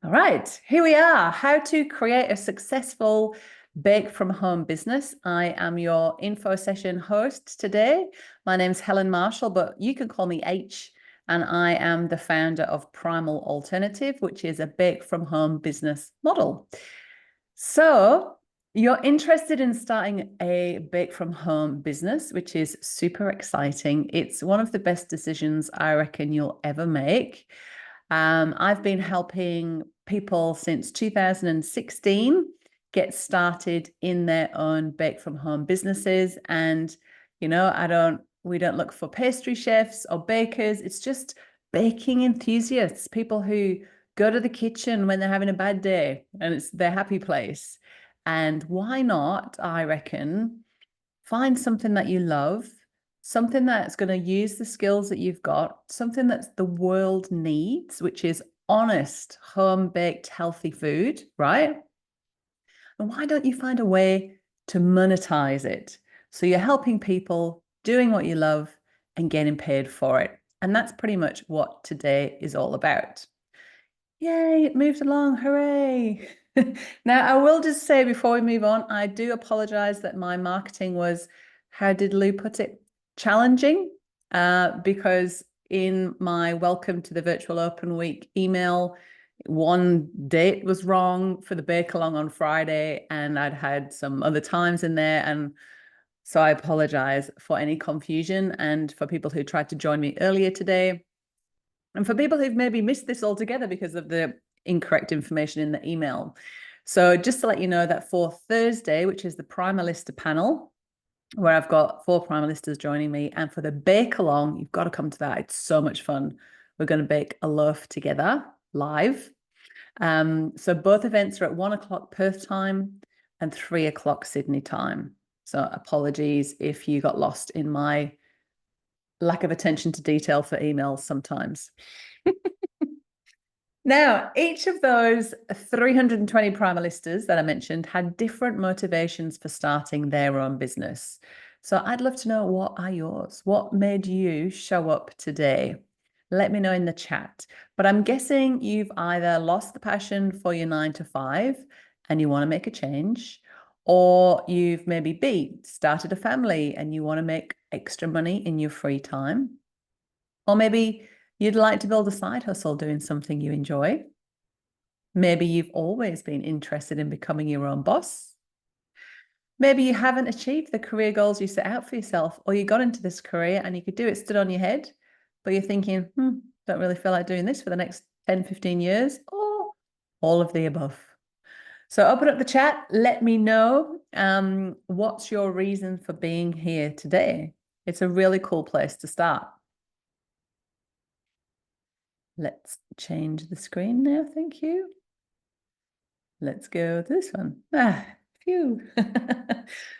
All right, here we are. How to create a successful bake from home business. I am your info session host today. My name's Helen Marshall, but you can call me H, and I am the founder of Primal Alternative, which is a bake from home business model. So, you're interested in starting a bake from home business, which is super exciting. It's one of the best decisions I reckon you'll ever make. I've been helping people since 2016 get started in their own bake from home businesses. And, we don't look for pastry chefs or bakers. It's just baking enthusiasts, people who go to the kitchen when they're having a bad day and it's their happy place. And why not, I reckon, find something that you love, something that's going to use the skills that you've got, something that the world needs, which is honest, home-baked, healthy food, right? And why don't you find a way to monetize it? So you're helping people, doing what you love, and getting paid for it. And that's pretty much what today is all about. Yay, it moved along. Hooray. Now, I will just say before we move on, I do apologize that my marketing was, how did Lou put it, challenging, because in my welcome to the Virtual Open Week email, one date was wrong for the bake along on Friday, and I'd had some other times in there. And so I apologize for any confusion and for people who tried to join me earlier today. And for people who've maybe missed this altogether because of the incorrect information in the email. So just to let you know that for Thursday, which is the Primalista panel, where I've got 4 Primalistas joining me, and for the bake along, you've got to come to that. It's so much fun. We're going to bake a loaf together live. So both events are at 1 o'clock Perth time and 3 o'clock Sydney time. So apologies if you got lost in my lack of attention to detail for emails sometimes. Now, each of those 320 Primalistas that I mentioned had different motivations for starting their own business. So I'd love to know, what are yours? What made you show up today? Let me know in the chat. But I'm guessing you've either lost the passion for your 9 to 5 and you want to make a change, or you've maybe started a family and you want to make extra money in your free time, or maybe you'd like to build a side hustle doing something you enjoy. Maybe you've always been interested in becoming your own boss. Maybe you haven't achieved the career goals you set out for yourself, or you got into this career and you could do it stood on your head, but you're thinking, don't really feel like doing this for the next 10, 15 years, or all of the above. So open up the chat. Let me know what's your reason for being here today. It's a really cool place to start. Let's change the screen now. Thank you. Let's go to this one. Phew.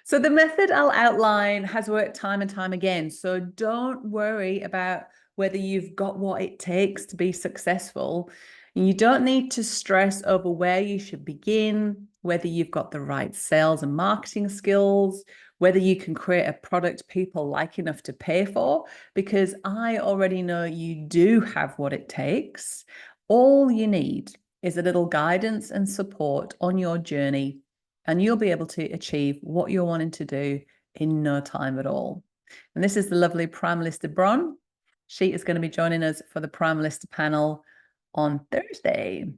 So the method I'll outline has worked time and time again. So don't worry about whether you've got what it takes to be successful. You don't need to stress over where you should begin, whether you've got the right sales and marketing skills, whether you can create a product people like enough to pay for, because I already know you do have what it takes. All you need is a little guidance and support on your journey, and you'll be able to achieve what you're wanting to do in no time at all. And this is the lovely Primalista Bron. She is going to be joining us for the Primalista panel on Thursday.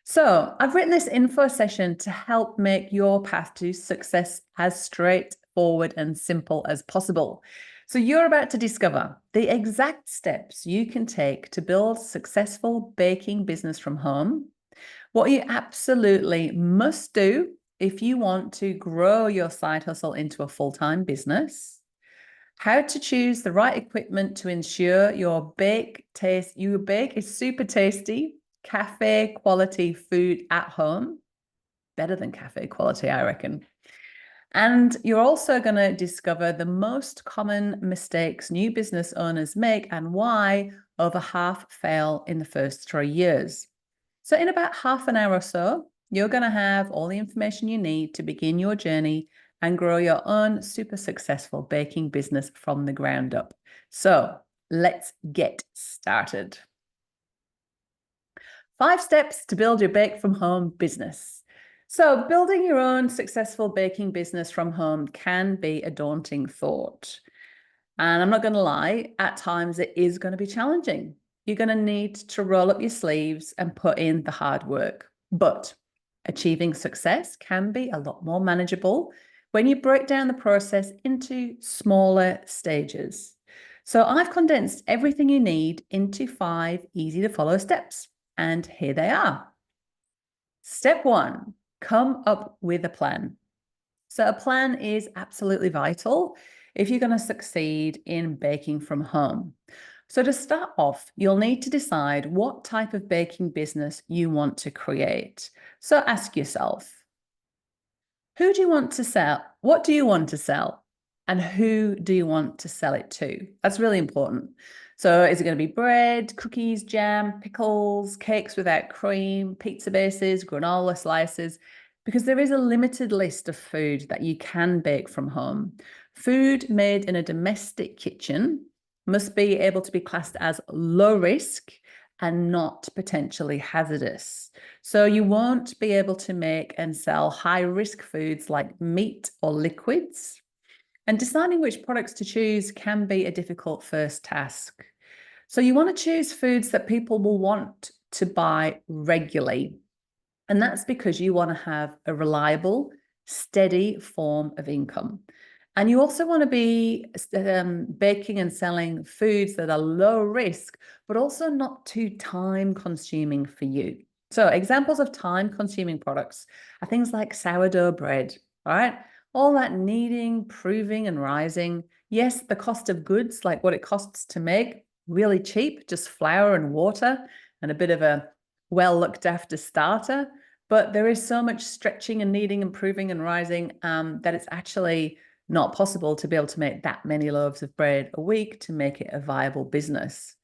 So I've written this info session to help make your path to success as straightforward and simple as possible. So you're about to discover the exact steps you can take to build a successful baking business from home, what you absolutely must do if you want to grow your side hustle into a full-time business, how to choose the right equipment to ensure your bake is super tasty, cafe quality food at home, better than cafe quality, I reckon. And you're also going to discover the most common mistakes new business owners make and why over half fail in the first 3 years. So in about half an hour or so, you're going to have all the information you need to begin your journey and grow your own super successful baking business from the ground up. So let's get started. 5 steps to build your bake from home business. So building your own successful baking business from home can be a daunting thought. And I'm not going to lie, at times it is going to be challenging. You're going to need to roll up your sleeves and put in the hard work. But achieving success can be a lot more manageable when you break down the process into smaller stages. So I've condensed everything you need into 5 easy to follow steps. And here they are. Step 1, come up with a plan. So a plan is absolutely vital if you're going to succeed in baking from home. So to start off, you'll need to decide what type of baking business you want to create. So ask yourself, who do you want to sell? What do you want to sell? And who do you want to sell it to? That's really important. So is it going to be bread, cookies, jam, pickles, cakes without cream, pizza bases, granola slices? Because there is a limited list of food that you can bake from home. Food made in a domestic kitchen must be able to be classed as low risk and not potentially hazardous. So you won't be able to make and sell high risk foods like meat or liquids. And deciding which products to choose can be a difficult first task. So you want to choose foods that people will want to buy regularly. And that's because you want to have a reliable, steady form of income. And you also want to be baking and selling foods that are low risk, but also not too time consuming for you. So examples of time consuming products are things like sourdough bread, all right? All that kneading, proving, and rising. Yes, the cost of goods, like what it costs to make, really cheap, just flour and water and a bit of a well looked after starter. But there is so much stretching and kneading and proving and rising that it's actually not possible to be able to make that many loaves of bread a week to make it a viable business,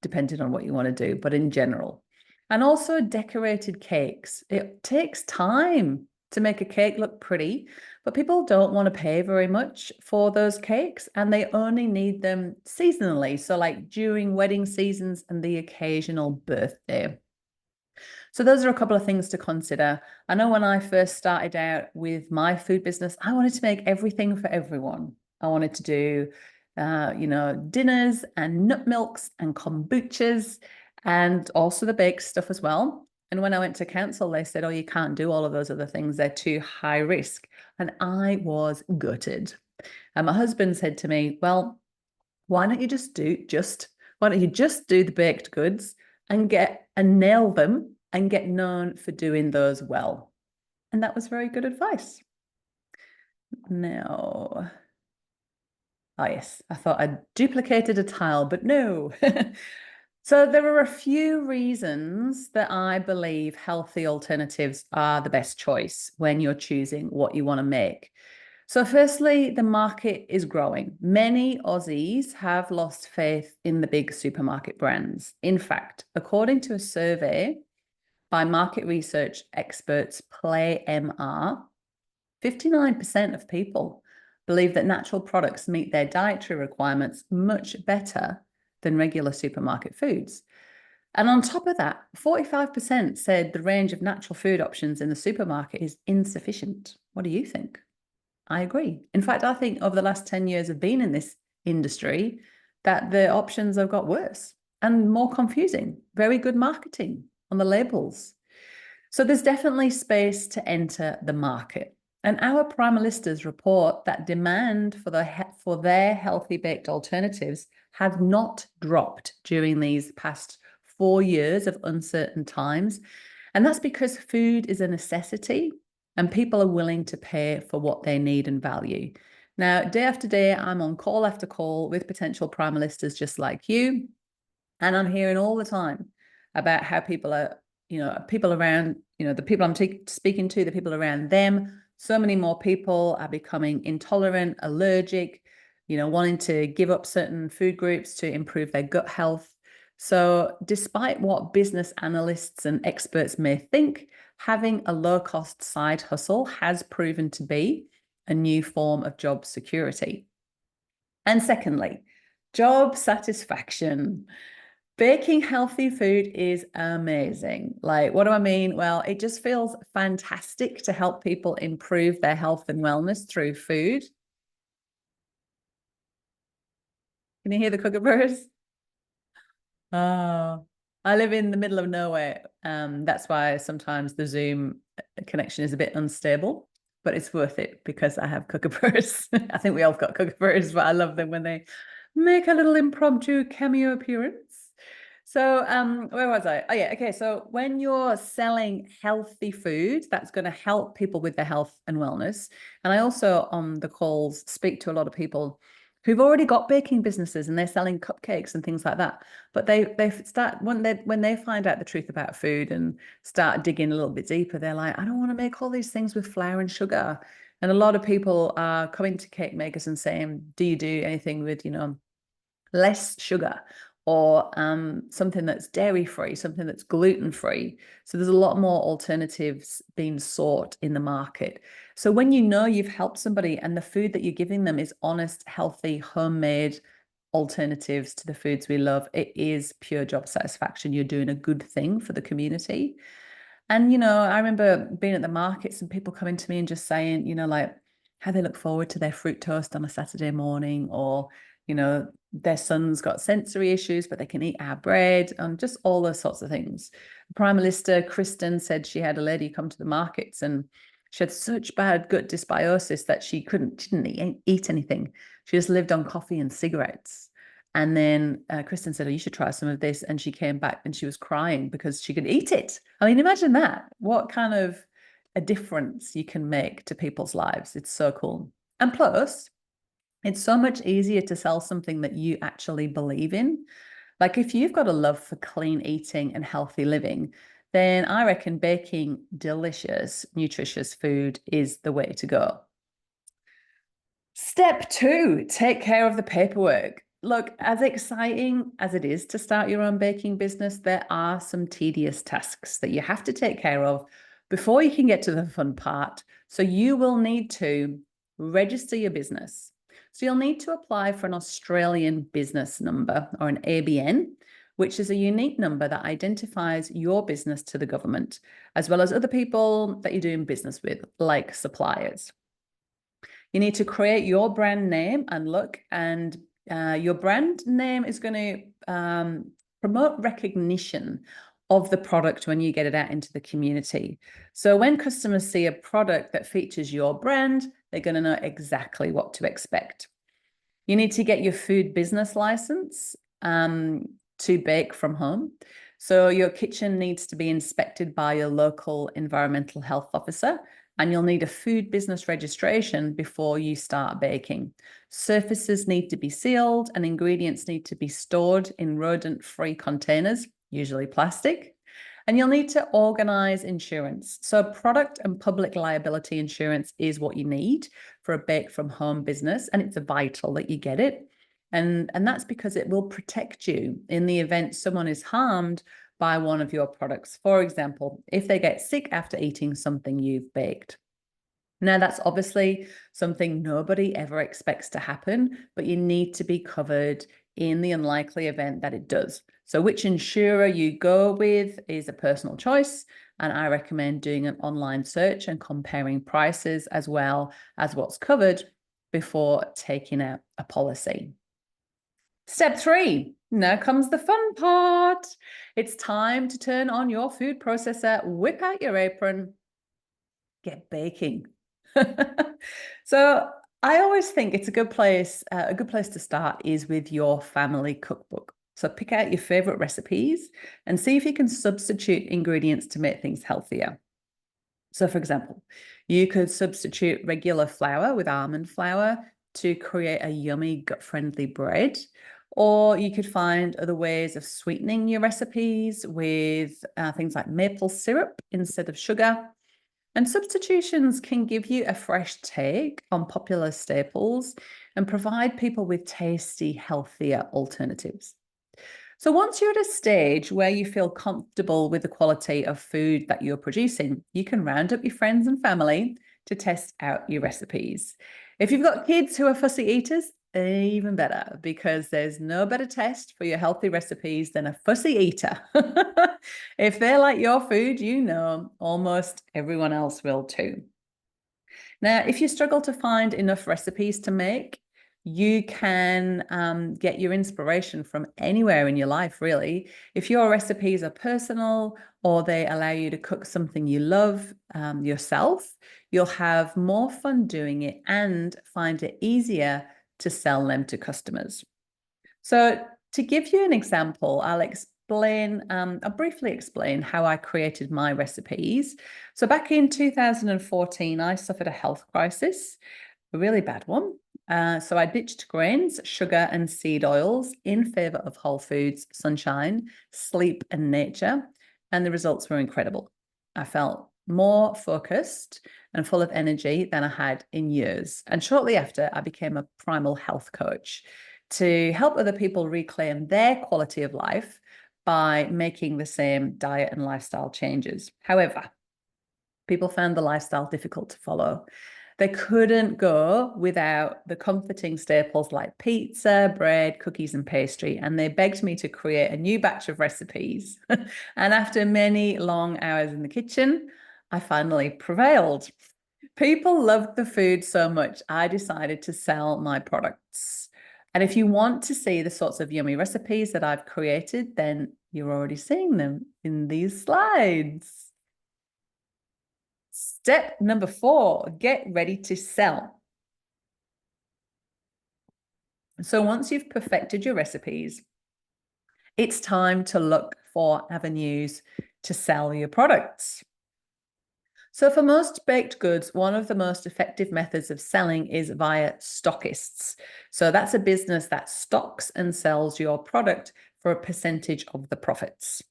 depending on what you want to do, but in general. And also decorated cakes. It takes time to make a cake look pretty, but people don't want to pay very much for those cakes and they only need them seasonally. So like during wedding seasons and the occasional birthday. So those are a couple of things to consider. I know when I first started out with my food business, I wanted to make everything for everyone. I wanted to do, dinners and nut milks and kombuchas and also the baked stuff as well. And when I went to council, they said, oh, you can't do all of those other things. They're too high risk. And I was gutted. And my husband said to me, well, why don't you just do the baked goods and nail them and get known for doing those well? And that was very good advice. Now, oh yes, I thought I'd duplicated a tile, but no. So there are a few reasons that I believe healthy alternatives are the best choice when you're choosing what you want to make. So firstly, the market is growing. Many Aussies have lost faith in the big supermarket brands. In fact, according to a survey by market research experts PlayMR, 59% of people believe that natural products meet their dietary requirements much better than regular supermarket foods. And on top of that, 45% said the range of natural food options in the supermarket is insufficient. What do you think? I agree. In fact, I think over the last 10 years of being in this industry, that the options have got worse and more confusing. Very good marketing on the labels. So there's definitely space to enter the market. And our Primalistas report that demand for their healthy baked alternatives has not dropped during these past 4 years of uncertain times. And that's because food is a necessity and people are willing to pay for what they need and value. Now, day after day, I'm on call after call with potential Primalistas just like you. And I'm hearing all the time about how people are, people around, the people I'm speaking to, the people around them, so many more people are becoming intolerant, allergic, wanting to give up certain food groups to improve their gut health. So despite what business analysts and experts may think, having a low-cost side hustle has proven to be a new form of job security. And secondly, job satisfaction. Baking healthy food is amazing. Like, what do I mean? Well, it just feels fantastic to help people improve their health and wellness through food. Can you hear the kookaburras? Oh, I live in the middle of nowhere. That's why sometimes the Zoom connection is a bit unstable, but it's worth it because I have kookaburras. I think we all got kookaburras, but I love them when they make a little impromptu cameo appearance. So, where was I? Oh, yeah. Okay. So, when you're selling healthy food, that's going to help people with their health and wellness. And I also, on the calls, speak to a lot of people who've already got baking businesses and they're selling cupcakes and things like that. But they start when they find out the truth about food and start digging a little bit deeper, they're like, I don't want to make all these things with flour and sugar. And a lot of people are coming to cake makers and saying, do you do anything with, less sugar or something that's dairy free, something that's gluten free? So there's a lot more alternatives being sought in the market. So when you know you've helped somebody and the food that you're giving them is honest, healthy, homemade alternatives to the foods we love, it is pure job satisfaction. You're doing a good thing for the community. And, I remember being at the markets and people coming to me and just saying, like how they look forward to their fruit toast on a Saturday morning, or, their son's got sensory issues, but they can eat our bread, and just all those sorts of things. Prime Minister Kristen said she had a lady come to the markets and she had such bad gut dysbiosis that she didn't eat anything. She just lived on coffee and cigarettes. And then Kristen said, oh, you should try some of this. And she came back and she was crying because she could eat it. I mean, imagine that. What kind of a difference you can make to people's lives. It's so cool. And plus, it's so much easier to sell something that you actually believe in. Like if you've got a love for clean eating and healthy living, then I reckon baking delicious, nutritious food is the way to go. Step 2, take care of the paperwork. Look, as exciting as it is to start your own baking business, there are some tedious tasks that you have to take care of before you can get to the fun part. So you will need to register your business. So you'll need to apply for an Australian business number, or an ABN, which is a unique number that identifies your business to the government, as well as other people that you're doing business with, like suppliers. You need to create your brand name and look, and your brand name is going to promote recognition of the product when you get it out into the community. So when customers see a product that features your brand, they're going to know exactly what to expect. You need to get your food business license to bake from home. So your kitchen needs to be inspected by your local environmental health officer, and you'll need a food business registration before you start baking. Surfaces need to be sealed and ingredients need to be stored in rodent-free containers, usually plastic. And you'll need to organize insurance. So product and public liability insurance is what you need for a bake from home business, and it's vital that you get it. And that's because it will protect you in the event someone is harmed by one of your products. For example, if they get sick after eating something you've baked. Now, that's obviously something nobody ever expects to happen, but you need to be covered in the unlikely event that it does. So which insurer you go with is a personal choice, and I recommend doing an online search and comparing prices as well as what's covered before taking out a policy. Step 3, now comes the fun part. It's time to turn on your food processor, whip out your apron, get baking. So I always think it's a good place to start is with your family cookbook. So pick out your favorite recipes and see if you can substitute ingredients to make things healthier. So for example, you could substitute regular flour with almond flour to create a yummy gut-friendly bread. Or you could find other ways of sweetening your recipes with things like maple syrup instead of sugar. And substitutions can give you a fresh take on popular staples and provide people with tasty, healthier alternatives. So once you're at a stage where you feel comfortable with the quality of food that you're producing, you can round up your friends and family to test out your recipes. If you've got kids who are fussy eaters, even better because there's no better test for your healthy recipes than a fussy eater. If they like your food, you know almost everyone else will too. Now, if you struggle to find enough recipes to make, you can get your inspiration from anywhere in your life, really. If your recipes are personal or they allow you to cook something you love yourself, you'll have more fun doing it and find it easier to sell them to customers. So to give you an example, I'll briefly explain how I created my recipes. So back in 2014, I suffered a health crisis, a really bad one. So I ditched grains, sugar, and seed oils in favor of whole foods, sunshine, sleep, and nature. And the results were incredible. I felt more focused and full of energy than I had in years. And shortly after, I became a primal health coach to help other people reclaim their quality of life by making the same diet and lifestyle changes. However, people found the lifestyle difficult to follow. They couldn't go without the comforting staples like pizza, bread, cookies, and pastry. And they begged me to create a new batch of recipes. And after many long hours in the kitchen, I finally prevailed. People loved the food so much, I decided to sell my products. And if you want to see the sorts of yummy recipes that I've created, then you're already seeing them in these slides. Step number 4, get ready to sell. So once you've perfected your recipes, it's time to look for avenues to sell your products. So for most baked goods, one of the most effective methods of selling is via stockists. So that's a business that stocks and sells your product for a percentage of the profits.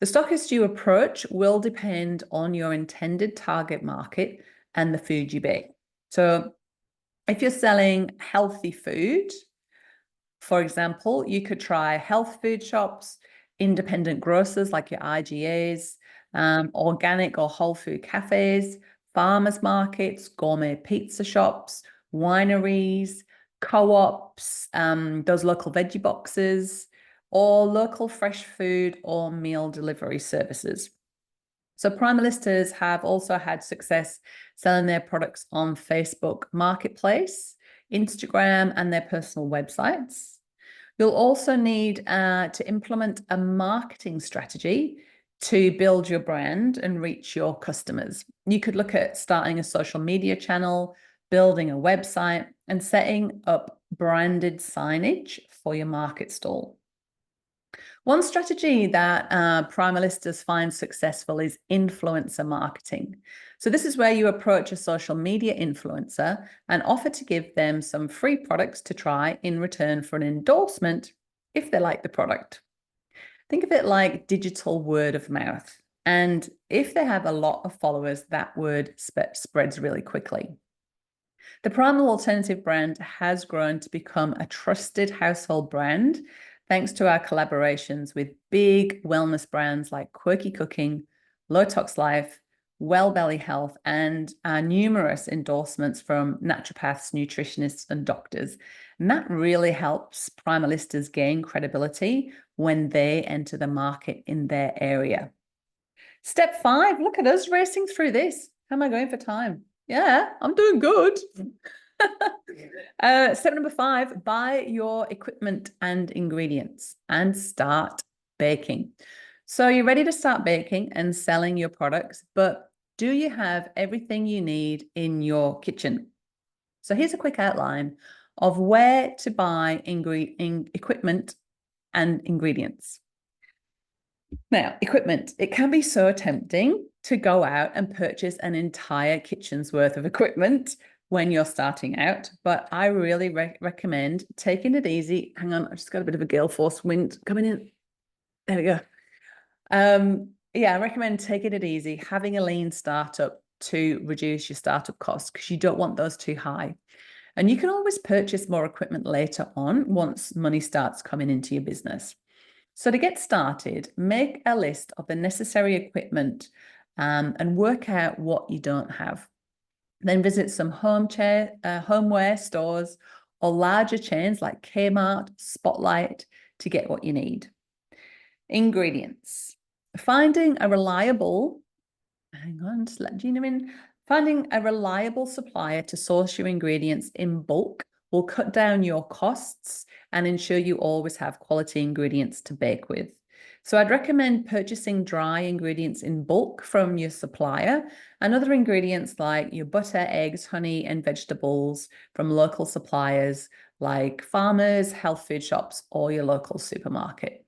The stockist you approach will depend on your intended target market and the food you bake. So if you're selling healthy food, for example, you could try health food shops, independent grocers like your IGAs, organic or whole food cafes, farmers markets, gourmet pizza shops, wineries, co-ops, those local veggie boxes, or local fresh food or meal delivery services. So Primalistas have also had success selling their products on Facebook Marketplace, Instagram, and their personal websites. You'll also need to implement a marketing strategy to build your brand and reach your customers. You could look at starting a social media channel, building a website, and setting up branded signage for your market stall. One strategy that Primalistas find successful is influencer marketing. So this is where you approach a social media influencer and offer to give them some free products to try in return for an endorsement if they like the product. Think of it like digital word of mouth. And if they have a lot of followers, that word spreads really quickly. The Primal Alternative brand has grown to become a trusted household brand thanks to our collaborations with big wellness brands like Quirky Cooking, Low Tox Life, Well Belly Health, and numerous endorsements from naturopaths, nutritionists, and doctors. And that really helps Primalistas gain credibility when they enter the market in their area. Step 5, look at us racing through this. How am I going for time? Yeah, I'm doing good. Step number 5, buy your equipment and ingredients and start baking. So you're ready to start baking and selling your products, but do you have everything you need in your kitchen? So here's a quick outline of where to buy equipment and ingredients. Now, equipment, it can be so tempting to go out and purchase an entire kitchen's worth of equipment when you're starting out, but I really recommend taking it easy. Hang on, I just got a bit of a gale force wind coming in. There we go. Yeah, I recommend taking it easy, having a lean startup to reduce your startup costs because you don't want those too high. And you can always purchase more equipment later on once money starts coming into your business. So to get started, make a list of the necessary equipment and work out what you don't have. Then visit some homeware stores or larger chains like Kmart, Spotlight to get what you need. Ingredients. Finding a reliable supplier to source your ingredients in bulk will cut down your costs and ensure you always have quality ingredients to bake with. So I'd recommend purchasing dry ingredients in bulk from your supplier and other ingredients like your butter, eggs, honey, and vegetables from local suppliers like farmers, health food shops, or your local supermarket.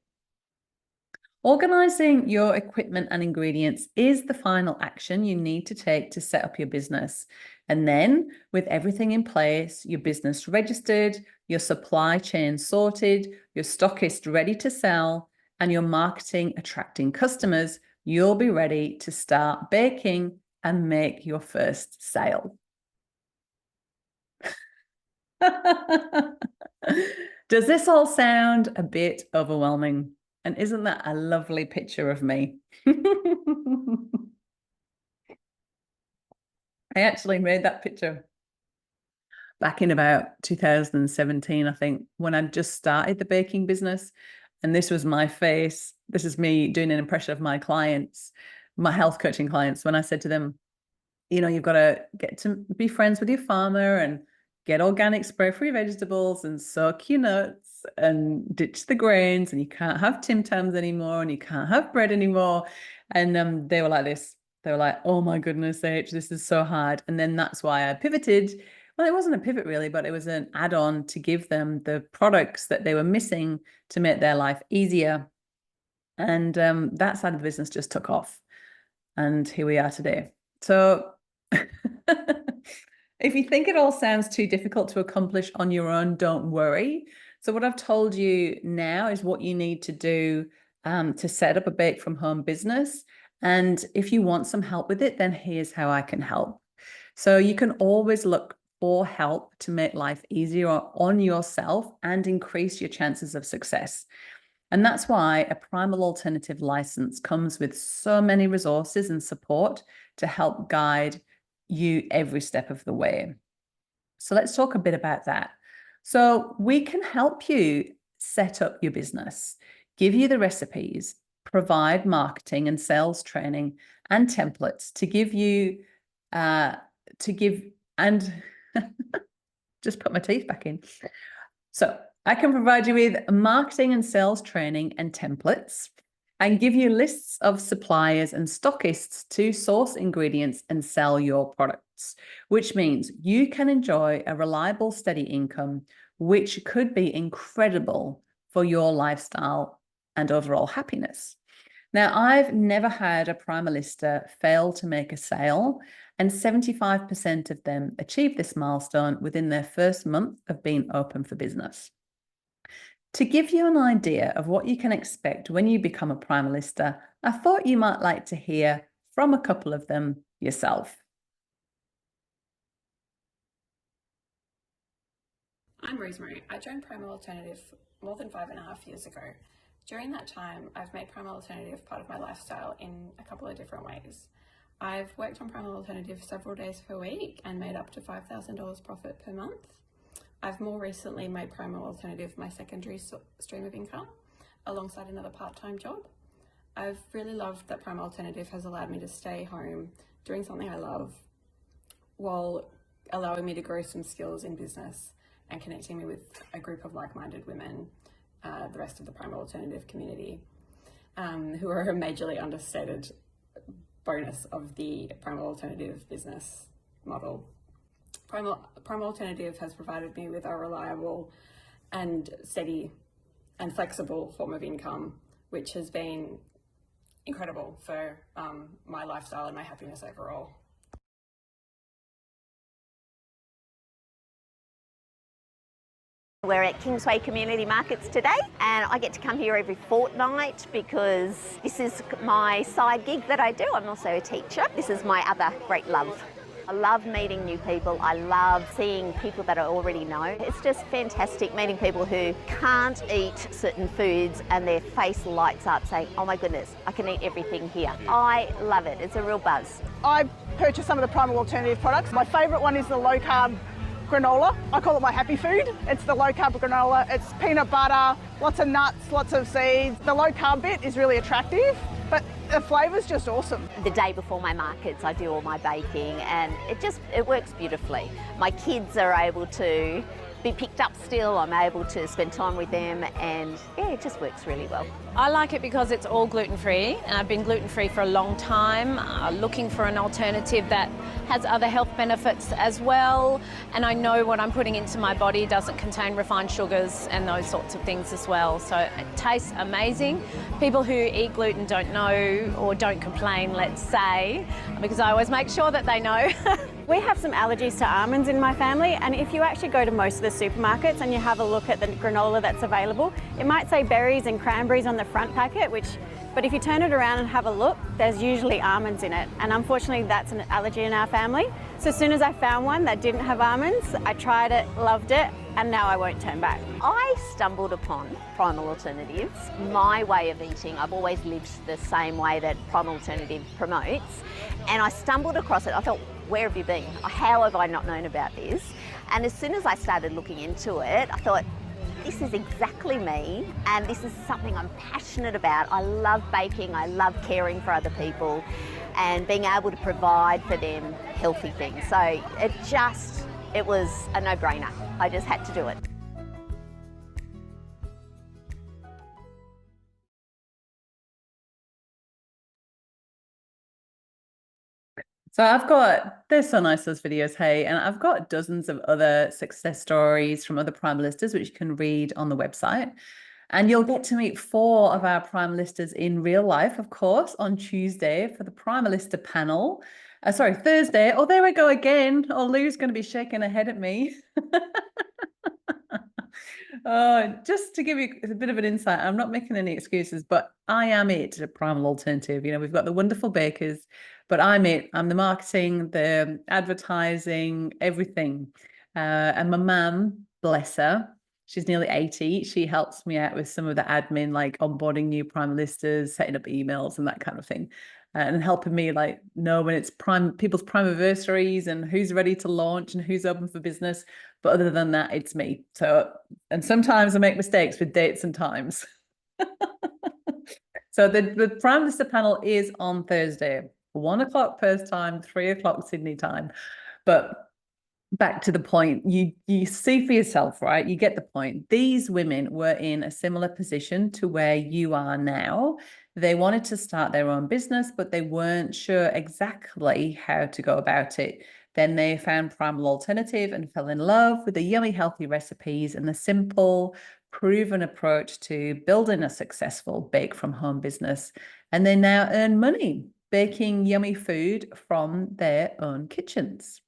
Organizing your equipment and ingredients is the final action you need to take to set up your business. And then, with everything in place, your business registered, your supply chain sorted, your stockist ready to sell, and your marketing attracting customers, you'll be ready to start baking and make your first sale. Does this all sound a bit overwhelming? And isn't that a lovely picture of me? I actually made that picture back in about 2017, I think, when I just started the baking business. And this was my face. This is me doing an impression of my clients, my health coaching clients, when I said to them, you've got to get to be friends with your farmer and get organic spray-free vegetables and soak your nuts and ditch the grains, and you can't have Tim Tams anymore and you can't have bread anymore. And they were like this. They were like, oh my goodness, H, this is so hard. And then that's why I pivoted. Well, it wasn't a pivot really, but it was an add-on to give them the products that they were missing to make their life easier. And that side of the business just took off. And here we are today. So if you think it all sounds too difficult to accomplish on your own, don't worry. So what I've told you now is what you need to do to set up a bake from home business. And if you want some help with it, then here's how I can help. So you can always look for help to make life easier on yourself and increase your chances of success. And that's why a Primal Alternative license comes with so many resources and support to help guide you every step of the way. So let's talk a bit about that. So we can help you set up your business, give you the recipes, provide marketing and sales training and templates to give you, just put my teeth back in. So I can provide you with marketing and sales training and templates and give you lists of suppliers and stockists to source ingredients and sell your products, which means you can enjoy a reliable, steady income, which could be incredible for your lifestyle and overall happiness. Now, I've never had a Primalista fail to make a sale, and 75% of them achieve this milestone within their first month of being open for business. To give you an idea of what you can expect when you become a Primalista, I thought you might like to hear from a couple of them yourself. I'm Rosemary. I joined Primal Alternative more than 5.5 years ago. During that time, I've made Primal Alternative part of my lifestyle in a couple of different ways. I've worked on Primal Alternative several days per week and made up to $5,000 profit per month. I've more recently made Primal Alternative my secondary stream of income alongside another part-time job. I've really loved that Primal Alternative has allowed me to stay home doing something I love while allowing me to grow some skills in business and connecting me with a group of like-minded women, the rest of the Primal Alternative community, who are a majorly understated bonus of the Primal Alternative business model. Primal Alternative has provided me with a reliable and steady and flexible form of income, which has been incredible for my lifestyle and my happiness overall. We're at Kingsway Community Markets today, and I get to come here every fortnight because this is my side gig that I do. I'm also a teacher. This is my other great love. I love meeting new people. I love seeing people that I already know. It's just fantastic meeting people who can't eat certain foods and their face lights up saying, oh my goodness, I can eat everything here. I love it. It's a real buzz. I purchased some of the Primal Alternative products. My favourite one is the low carb granola. I call it my happy food. It's the low carb granola. It's peanut butter, lots of nuts, lots of seeds. The low carb bit is really attractive, but the flavour's just awesome. The day before my markets, I do all my baking, and it works beautifully. My kids are able to be picked up still. I'm able to spend time with them, and yeah, it just works really well. I like it because it's all gluten-free, and I've been gluten-free for a long time, looking for an alternative that has other health benefits as well, and I know what I'm putting into my body doesn't contain refined sugars and those sorts of things as well, so it tastes amazing. People who eat gluten don't know or don't complain, let's say, because I always make sure that they know. We have some allergies to almonds in my family, and if you actually go to most of the supermarkets and you have a look at the granola that's available, it might say berries and cranberries on the front packet, but if you turn it around and have a look, there's usually almonds in it, and unfortunately that's an allergy in our family. So as soon as I found one that didn't have almonds, I tried it, loved it, and now I won't turn back. I stumbled upon Primal Alternatives. My way of eating, I've always lived the same way that Primal Alternative promotes, and I stumbled across it. I thought, where have you been? How have I not known about this? And as soon as I started looking into it, I thought, this is exactly me, and this is something I'm passionate about. I love baking, I love caring for other people, and being able to provide for them healthy things. So it was a no-brainer. I just had to do it. So they're so nice, those videos, hey, and I've got dozens of other success stories from other Primalistas, which you can read on the website. And you'll get to meet 4 of our Primalistas in real life, of course, on Tuesday for the Primalista panel. Thursday. Oh, there we go again. Oh, Lou's going to be shaking her head at me. Just to give you a bit of an insight, I'm not making any excuses, but I am it, a Primal Alternative. You know, we've got the wonderful bakers, but I'm it. I'm the marketing, the advertising, everything. And my mum, bless her, she's nearly 80. She helps me out with some of the admin, like onboarding new Primalistas, setting up emails and that kind of thing. And helping me like know when it's people's Primiversaries and who's ready to launch and who's open for business. But other than that, it's me. So, and sometimes I make mistakes with dates and times. So the Primalista panel is on Thursday, 1 o'clock Perth time, 3 o'clock Sydney time. But back to the point, you see for yourself, right? You get the point. These women were in a similar position to where you are now. They wanted to start their own business, but they weren't sure exactly how to go about it. Then they found Primal Alternative and fell in love with the yummy, healthy recipes and the simple, proven approach to building a successful bake from home business. And they now earn money baking yummy food from their own kitchens.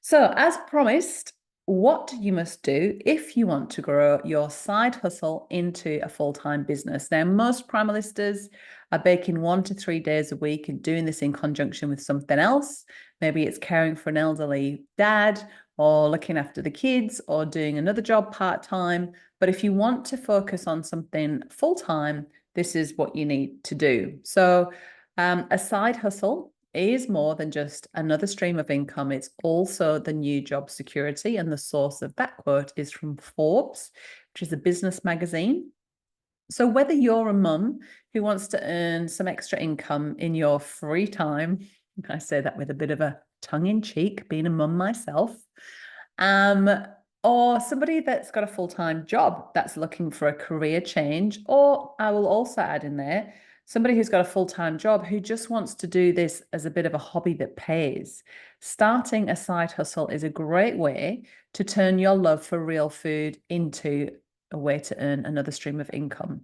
So, as promised, what you must do if you want to grow your side hustle into a full-time business. Now, most Primalistas are baking 1 to 3 days a week and doing this in conjunction with something else. Maybe it's caring for an elderly dad or looking after the kids or doing another job part-time. But if you want to focus on something full-time, this is what you need to do. So a side hustle is more than just another stream of income. It's also the new job security. And the source of that quote is from Forbes, which is a business magazine. So whether you're a mum who wants to earn some extra income in your free time, I say that with a bit of a tongue in cheek, being a mum myself, or somebody that's got a full-time job that's looking for a career change, or I will also add in there, somebody who's got a full-time job who just wants to do this as a bit of a hobby that pays. Starting a side hustle is a great way to turn your love for real food into a way to earn another stream of income.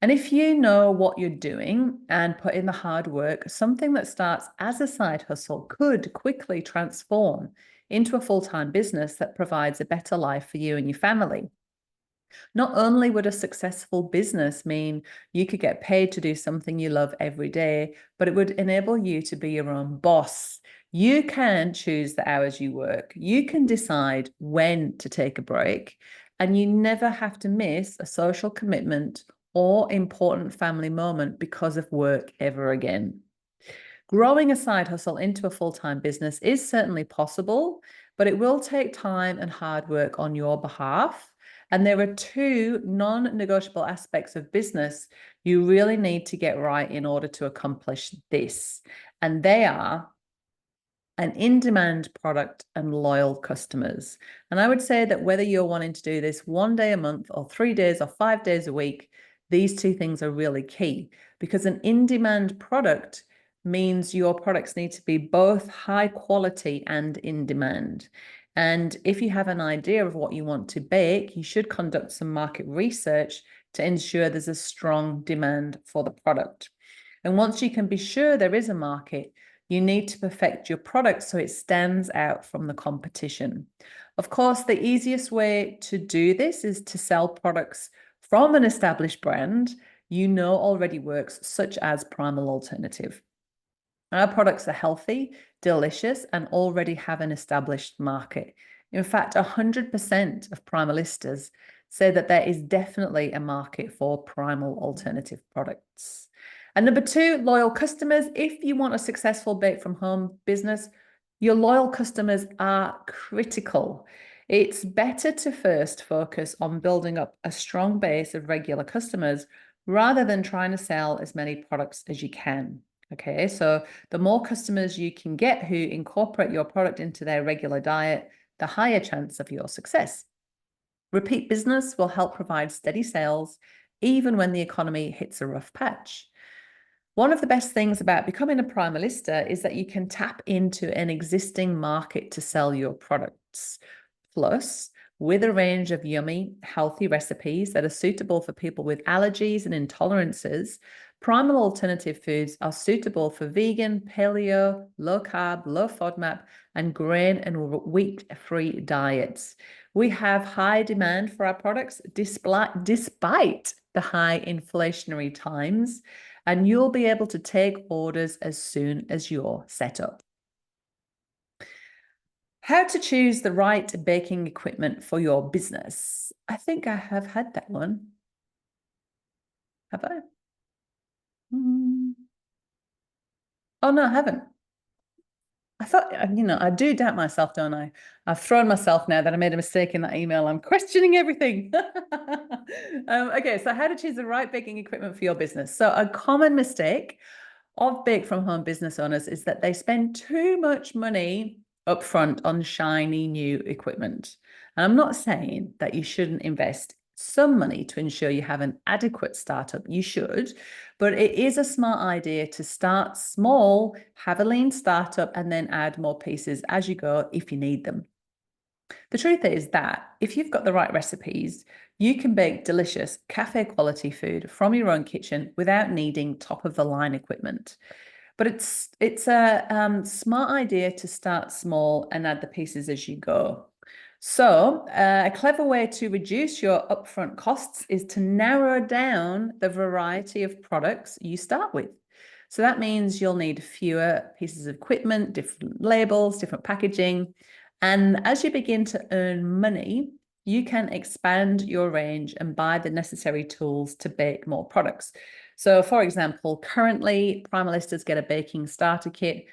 And if you know what you're doing and put in the hard work, something that starts as a side hustle could quickly transform into a full-time business that provides a better life for you and your family. Not only would a successful business mean you could get paid to do something you love every day, but it would enable you to be your own boss. You can choose the hours you work. You can decide when to take a break, and you never have to miss a social commitment or important family moment because of work ever again. Growing a side hustle into a full-time business is certainly possible, but it will take time and hard work on your behalf. And there are two non-negotiable aspects of business you really need to get right in order to accomplish this. And they are an in-demand product and loyal customers. And I would say that whether you're wanting to do this 1 day a month or 3 days or 5 days a week, these two things are really key, because an in-demand product means your products need to be both high quality and in demand. And if you have an idea of what you want to bake, you should conduct some market research to ensure there's a strong demand for the product. And once you can be sure there is a market, you need to perfect your product so it stands out from the competition. Of course, the easiest way to do this is to sell products from an established brand you know already works, such as Primal Alternative. Our products are healthy, delicious, and already have an established market. In fact, 100% of Primalistas say that there is definitely a market for Primal Alternative products. And number two, loyal customers. If you want a successful bake from home business, your loyal customers are critical. It's better to first focus on building up a strong base of regular customers rather than trying to sell as many products as you can. Okay, so the more customers you can get who incorporate your product into their regular diet, the higher chance of your success. Repeat business will help provide steady sales even when the economy hits a rough patch. One of the best things about becoming a Primalista is that you can tap into an existing market to sell your products. Plus, with a range of yummy, healthy recipes that are suitable for people with allergies and intolerances, Primal Alternative foods are suitable for vegan, paleo, low carb, low FODMAP, and grain and wheat-free diets. We have high demand for our products despite the high inflationary times, and you'll be able to take orders as soon as you're set up. How to choose the right baking equipment for your business. I think I have had that one. Have I? Oh, no, I haven't. I thought, I do doubt myself, don't I? I've thrown myself now that I made a mistake in that email. I'm questioning everything. Okay, so how to choose the right baking equipment for your business. So a common mistake of bake from home business owners is that they spend too much money upfront on shiny new equipment. And I'm not saying that you shouldn't invest some money to ensure you have an adequate startup. You should, but it is a smart idea to start small, have a lean startup, and then add more pieces as you go if you need them. The truth is that if you've got the right recipes, you can bake delicious cafe quality food from your own kitchen without needing top of the line equipment. But it's a smart idea to start small and add the pieces as you go. So a clever way to reduce your upfront costs is to narrow down the variety of products you start with. So that means you'll need fewer pieces of equipment, different labels, different packaging. And as you begin to earn money, you can expand your range and buy the necessary tools to bake more products. So for example, currently Primalistas get a baking starter kit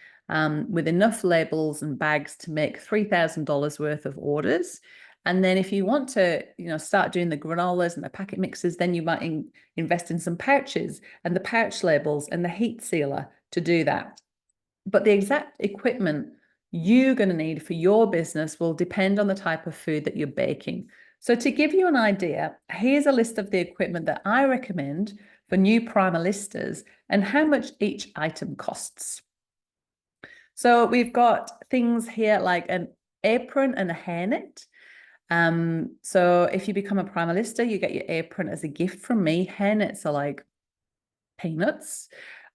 with enough labels and bags to make $3,000 worth of orders. And then if you want to, start doing the granolas and the packet mixes, then you might invest in some pouches and the pouch labels and the heat sealer to do that. But the exact equipment you're going to need for your business will depend on the type of food that you're baking. So to give you an idea, here's a list of the equipment that I recommend for new Primalistas and how much each item costs. So we've got things here like an apron and a hairnet. So if you become a Primalista, you get your apron as a gift from me. Hairnets are like peanuts.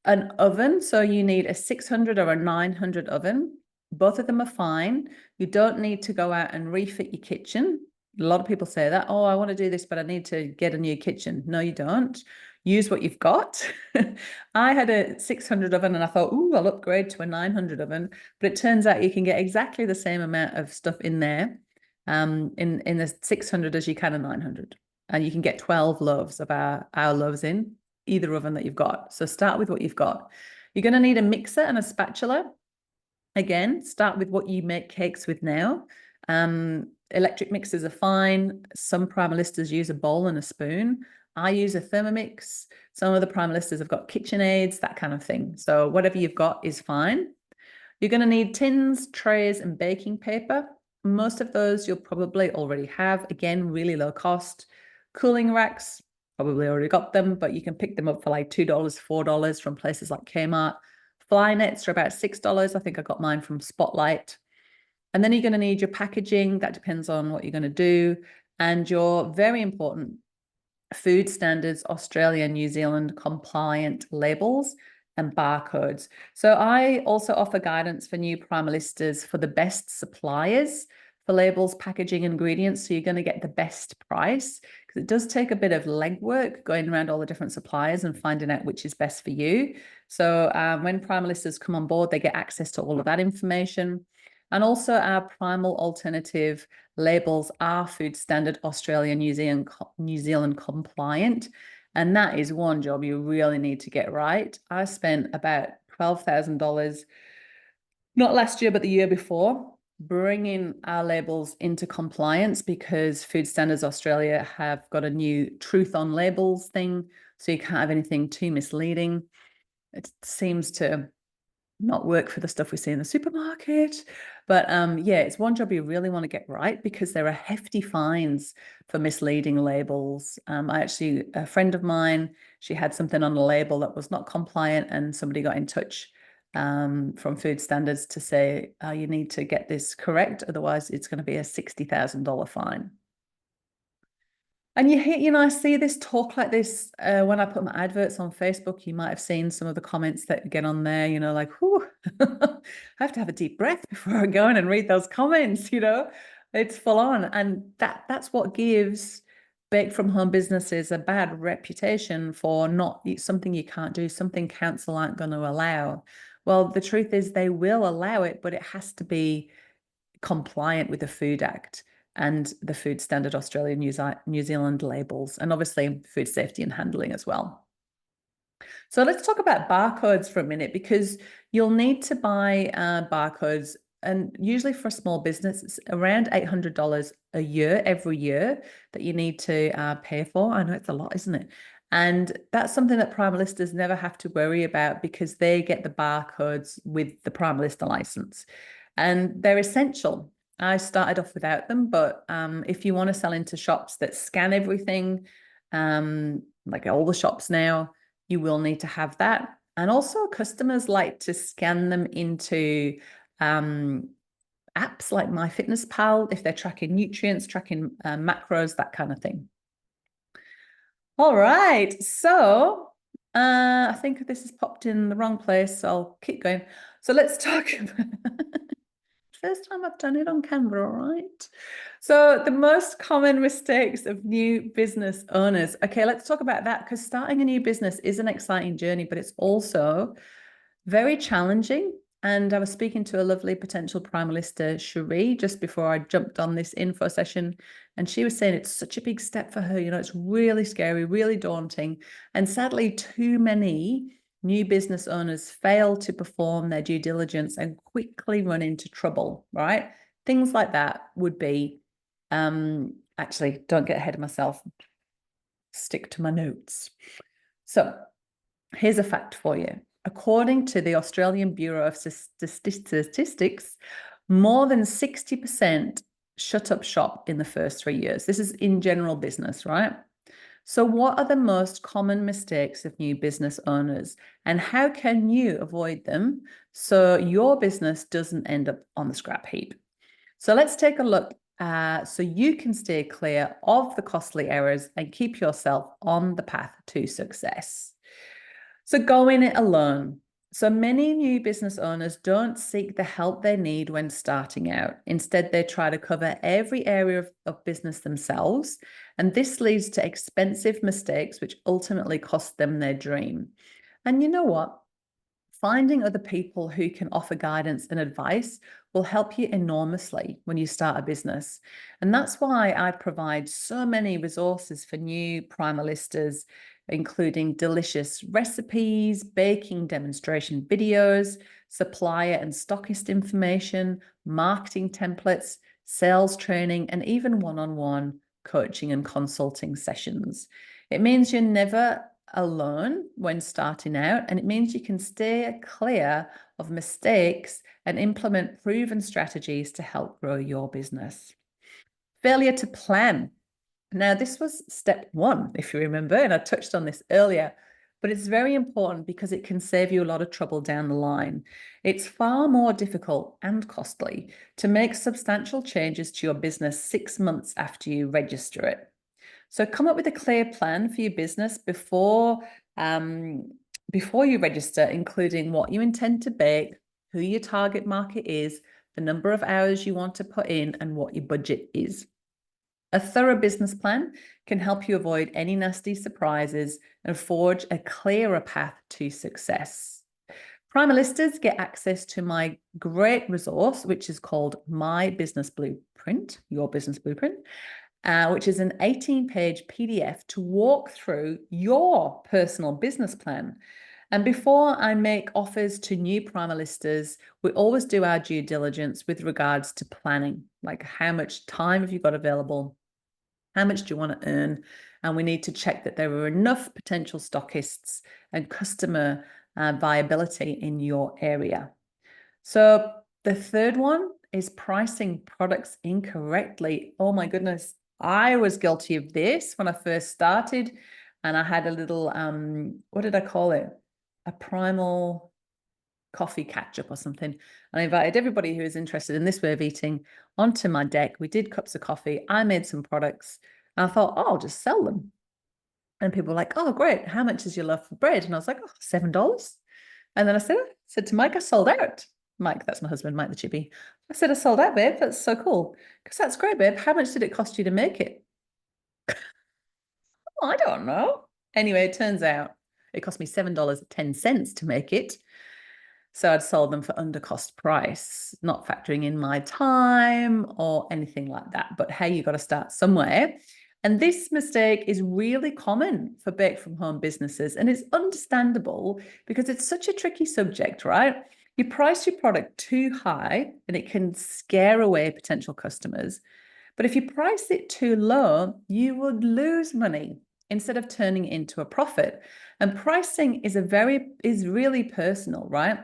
An oven, so you need a 600 or a 900 oven. Both of them are fine. You don't need to go out and refit your kitchen. A lot of people say that, oh, I want to do this, but I need to get a new kitchen. No, you don't. Use what you've got. I had a 600 oven and I thought, I'll upgrade to a 900 oven. But it turns out you can get exactly the same amount of stuff in there in the 600 as you can a 900. And you can get 12 loaves of our loaves in either oven that you've got. So start with what you've got. You're going to need a mixer and a spatula. Again, start with what you make cakes with now. Electric mixers are fine. Some Primalistas use a bowl and a spoon. I use a Thermomix. Some of the Primalistas have got KitchenAids, that kind of thing. So whatever you've got is fine. You're going to need tins, trays, and baking paper. Most of those you'll probably already have. Again, really low cost. Cooling racks, probably already got them, but you can pick them up for like $2, $4 from places like Kmart. Fly nets are about $6. I think I got mine from Spotlight. And then you're going to need your packaging. That depends on what you're going to do. And your very important Food Standards Australia, New Zealand compliant labels and barcodes. So I also offer guidance for new Primalistas for the best suppliers for labels, packaging, ingredients. So you're going to get the best price, because it does take a bit of legwork going around all the different suppliers and finding out which is best for you. So when Primalistas come on board, they get access to all of that information. And also our Primal Alternative labels are Food Standard Australia, New Zealand compliant. And that is one job you really need to get right. I spent about $12,000, not last year, but the year before, bringing our labels into compliance, because Food Standards Australia have got a new truth on labels thing. So you can't have anything too misleading. It seems to not work for the stuff we see in the supermarket. But yeah, it's one job you really want to get right, because there are hefty fines for misleading labels. A friend of mine, she had something on the label that was not compliant, and somebody got in touch from Food Standards to say, you need to get this correct, otherwise it's going to be a $60,000 fine. And I see this talk like this when I put my adverts on Facebook. You might have seen some of the comments that get on there, like, whew, I have to have a deep breath before I go in and read those comments, it's full on. And that's what gives bake from home businesses a bad reputation for not something you can't do, something council aren't going to allow. Well, the truth is they will allow it, but it has to be compliant with the Food Act and the Food Standard Australia, New Zealand labels, and obviously food safety and handling as well. So let's talk about barcodes for a minute, because you'll need to buy barcodes, and usually for a small business, it's around $800 a year, every year, that you need to pay for. I know it's a lot, isn't it? And that's something that Primalistas never have to worry about, because they get the barcodes with the Primalista license, and they're essential. I started off without them, but if you want to sell into shops that scan everything, like all the shops now, you will need to have that. And also customers like to scan them into apps like MyFitnessPal, if they're tracking nutrients, tracking macros, that kind of thing. All right, so I think this has popped in the wrong place, so I'll keep going. So let's talk about first time I've done it on camera, all right? So the most common mistakes of new business owners. Okay, let's talk about that, because starting a new business is an exciting journey, but it's also very challenging. And I was speaking to a lovely potential Primalista, Cherie, just before I jumped on this info session. And she was saying it's such a big step for her. It's really scary, really daunting. And sadly, too many new business owners fail to perform their due diligence and quickly run into trouble, right? Things like that would be, actually, don't get ahead of myself, stick to my notes. So here's a fact for you. According to the Australian Bureau of Statistics, more than 60% shut up shop in the first 3 years. This is in general business, right? So what are the most common mistakes of new business owners, and how can you avoid them so your business doesn't end up on the scrap heap? So let's take a look so you can stay clear of the costly errors and keep yourself on the path to success. So going it alone. So many new business owners don't seek the help they need when starting out. Instead, they try to cover every area of business themselves. And this leads to expensive mistakes, which ultimately cost them their dream. And you know what? Finding other people who can offer guidance and advice will help you enormously when you start a business. And that's why I provide so many resources for new Primalistas, including delicious recipes, baking demonstration videos, supplier and stockist information, marketing templates, sales training, and even one-on-one coaching and consulting sessions. It means you're never alone when starting out, and it means you can stay clear of mistakes and implement proven strategies to help grow your business. Failure to plan. Now, this was step 1, if you remember, and I touched on this earlier, but it's very important because it can save you a lot of trouble down the line. It's far more difficult and costly to make substantial changes to your business 6 months after you register it. So come up with a clear plan for your business before you register, including what you intend to bake, who your target market is, the number of hours you want to put in, and what your budget is. A thorough business plan can help you avoid any nasty surprises and forge a clearer path to success. Primalistas get access to my great resource, which is called My Business Blueprint, Your Business Blueprint, which is an 18-page PDF to walk through your personal business plan. And before I make offers to new Primalistas, we always do our due diligence with regards to planning, like how much time have you got available? How much do you want to earn? And we need to check that there are enough potential stockists and customer viability in your area. So the third one is pricing products incorrectly. Oh my goodness. I was guilty of this when I first started, and I had a little, what did I call it? A primal coffee catch-up or something. And I invited everybody who is interested in this way of eating onto my deck. We did cups of coffee. I made some products. And I thought, oh, I'll just sell them. And people were like, oh, great. How much is your loaf of bread? And I was like, oh, $7. And then I said to Mike, I sold out. Mike, that's my husband, Mike the Chippy. I said, I sold out, babe. That's so cool. Because that's great, babe. How much did it cost you to make it? Oh, I don't know. Anyway, it turns out it cost me $7.10 to make it. So I'd sold them for under cost price, not factoring in my time or anything like that. But hey, you got to start somewhere. And this mistake is really common for bake from home businesses. And it's understandable because it's such a tricky subject, right? You price your product too high and it can scare away potential customers. But if you price it too low, you would lose money instead of turning it into a profit. And pricing is really personal, right?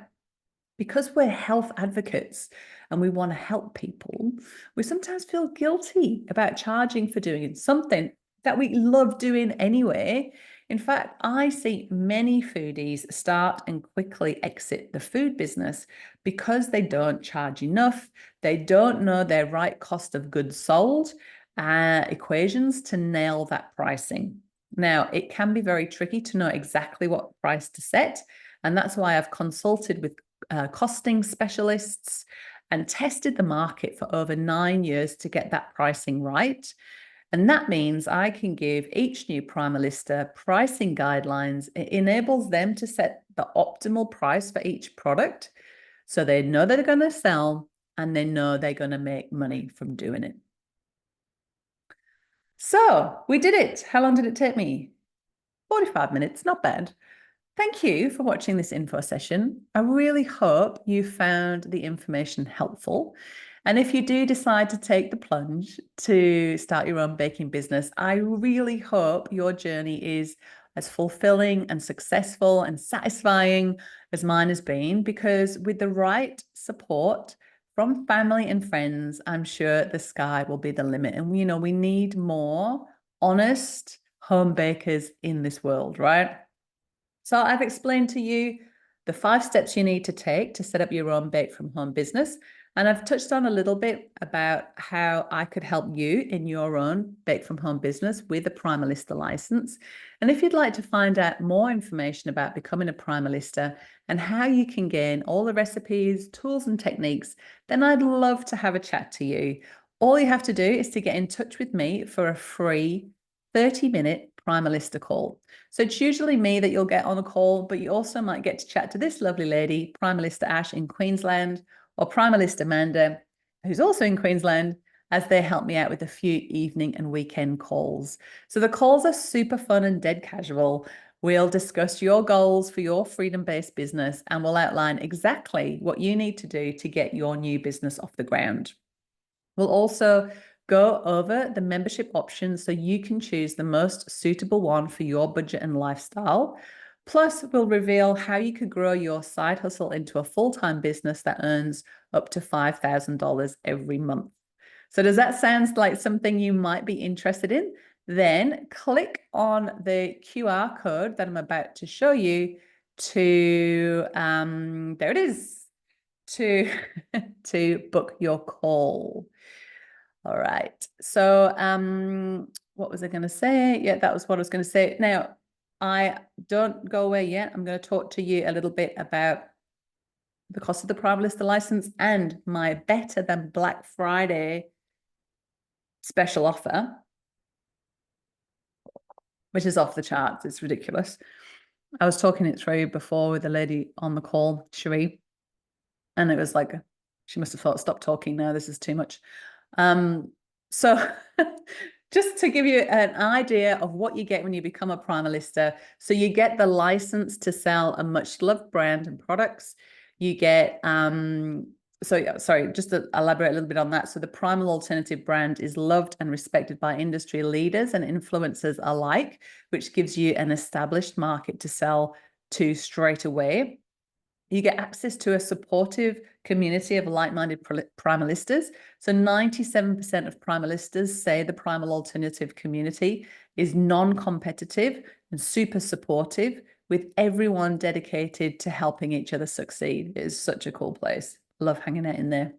Because we're health advocates and we want to help people, we sometimes feel guilty about charging for doing something that we love doing anyway. In fact, I see many foodies start and quickly exit the food business because they don't charge enough. They don't know their right cost of goods sold equations to nail that pricing. Now, it can be very tricky to know exactly what price to set. And that's why I've consulted with costing specialists and tested the market for over 9 years to get that pricing right. And that means I can give each new Primalista pricing guidelines. It enables them to set the optimal price for each product so they know they're going to sell and they know they're going to make money from doing it. So we did it. How long did it take me? 45 minutes, not bad. Thank you for watching this info session. I really hope you found the information helpful. And if you do decide to take the plunge to start your own baking business, I really hope your journey is as fulfilling and successful and satisfying as mine has been, because with the right support from family and friends, I'm sure the sky will be the limit. And we need more honest home bakers in this world, right? So I've explained to you the 5 steps you need to take to set up your own bake from home business. And I've touched on a little bit about how I could help you in your own bake from home business with a Primalista license. And if you'd like to find out more information about becoming a Primalista and how you can gain all the recipes, tools, and techniques, then I'd love to have a chat to you. All you have to do is to get in touch with me for a free 30-minute Primalista call. So it's usually me that you'll get on a call, but you also might get to chat to this lovely lady, Primalista Ash in Queensland, or Primalista Amanda, who's also in Queensland, as they help me out with a few evening and weekend calls. So the calls are super fun and dead casual. We'll discuss your goals for your freedom-based business, and we'll outline exactly what you need to do to get your new business off the ground. We'll also go over the membership options so you can choose the most suitable one for your budget and lifestyle. Plus, we'll reveal how you could grow your side hustle into a full-time business that earns up to $5,000 every month. So does that sound like something you might be interested in? Then click on the QR code that I'm about to show you to, there it is, to book your call. All right. So what was I going to say? Yeah, that was what I was going to say. Now, I don't go away yet. I'm going to talk to you a little bit about the cost of the Primalista license and my better than Black Friday special offer, which is off the charts. It's ridiculous. I was talking it through before with a lady on the call, Cherie, and it was like, she must have thought, stop talking now, this is too much. So just to give you an idea of what you get when you become a Primalista. So you get the license to sell a much loved brand and products. You get, just to elaborate a little bit on that. So the Primal Alternative brand is loved and respected by industry leaders and influencers alike, which gives you an established market to sell to straight away. You get access to a supportive community of like-minded Primalistas. So 97% of Primalistas say the Primal Alternative community is non-competitive and super supportive, with everyone dedicated to helping each other succeed. It is such a cool place. Love hanging out in there.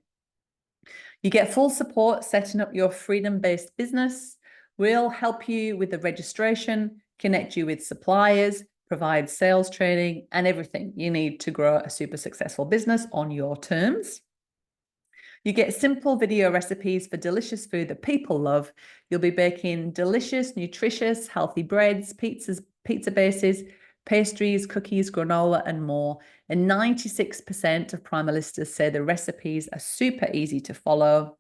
You get full support setting up your freedom-based business. We'll help you with the registration, connect you with suppliers, provide sales training, and everything you need to grow a super successful business on your terms. You get simple video recipes for delicious food that people love. You'll be baking delicious, nutritious, healthy breads, pizza bases, pastries, cookies, granola, and more. And 96% of Primalistas say the recipes are super easy to follow.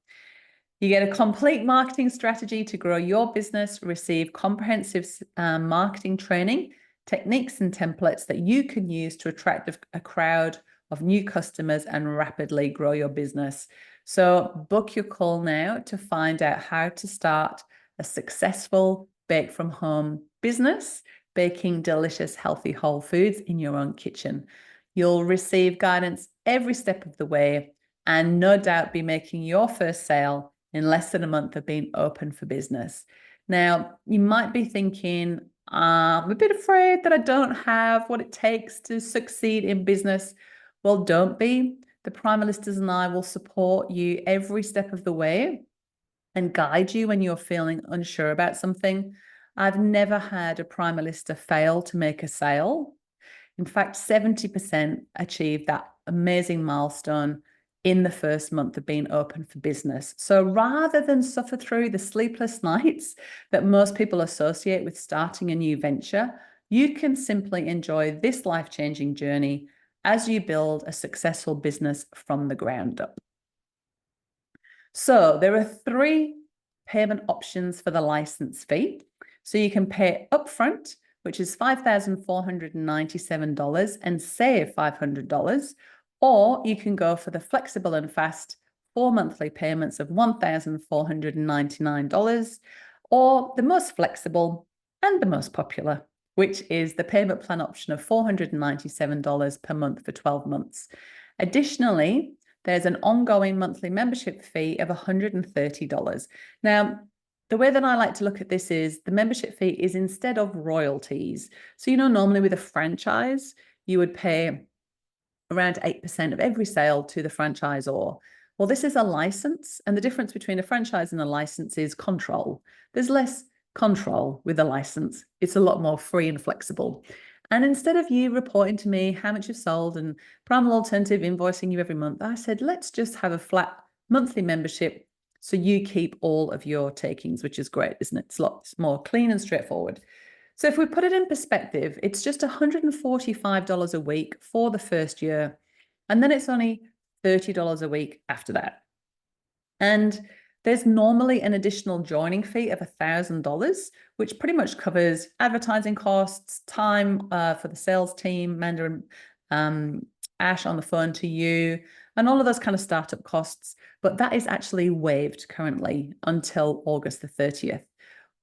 You get a complete marketing strategy to grow your business, receive comprehensive marketing training, techniques and templates that you can use to attract a crowd of new customers and rapidly grow your business. So book your call now to find out how to start a successful bake from home business, baking delicious, healthy whole foods in your own kitchen. You'll receive guidance every step of the way and no doubt be making your first sale in less than a month of being open for business. Now, you might be thinking, I'm a bit afraid that I don't have what it takes to succeed in business. Well, don't be. The Primalistas and I will support you every step of the way and guide you when you're feeling unsure about something. I've never had a Primalista fail to make a sale. In fact, 70% achieved that amazing milestone in the first month of being open for business. So rather than suffer through the sleepless nights that most people associate with starting a new venture, you can simply enjoy this life-changing journey as you build a successful business from the ground up. So there are 3 payment options for the license fee. So you can pay upfront, which is $5,497 and save $500, or you can go for the flexible and fast 4 monthly payments of $1,499, or the most flexible and the most popular, which is the payment plan option of $497 per month for 12 months. Additionally, there's an ongoing monthly membership fee of $130. Now, the way that I like to look at this is the membership fee is instead of royalties. So, normally with a franchise, you would pay around 8% of every sale to the franchisor. Well, this is a license, and the difference between a franchise and a license is control. There's less control with a license. It's a lot more free and flexible. And instead of you reporting to me how much you've sold and Primal Alternative invoicing you every month, I said, let's just have a flat monthly membership so you keep all of your takings, which is great, isn't it? It's lots more clean and straightforward. So if we put it in perspective, it's just $145 a week for the first year, and then it's only $30 a week after that. And There's normally an additional joining fee of $1,000, which pretty much covers advertising costs, time for the sales team, Mandarin, Ash on the phone to you, and all of those kind of startup costs. But that is actually waived currently until August the 30th.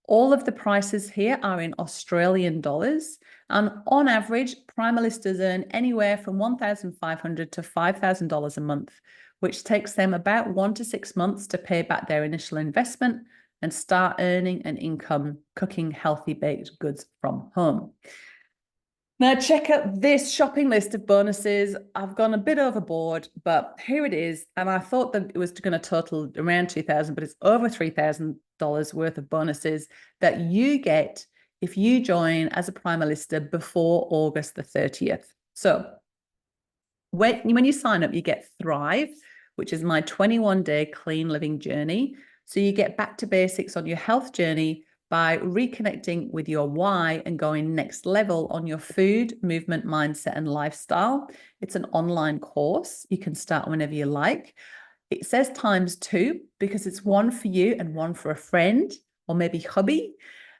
All of the prices here are in Australian dollars. And on average, Primalistas earn anywhere from $1,500 to $5,000 a month, which takes them about 1 to 6 months to pay back their initial investment and start earning an income cooking healthy baked goods from home. Now, check out this shopping list of bonuses. I've gone a bit overboard, but here it is. And I thought that it was going to total around $2,000, but it's over $3,000 worth of bonuses that you get if you join as a Primalista before August the 30th. So when you sign up, you get Thrive, which is my 21-day clean living journey. So you get back to basics on your health journey by reconnecting with your why and going next level on your food, movement, mindset, and lifestyle. It's an online course. You can start whenever you like. It says ×2 because it's one for you and one for a friend or maybe hubby.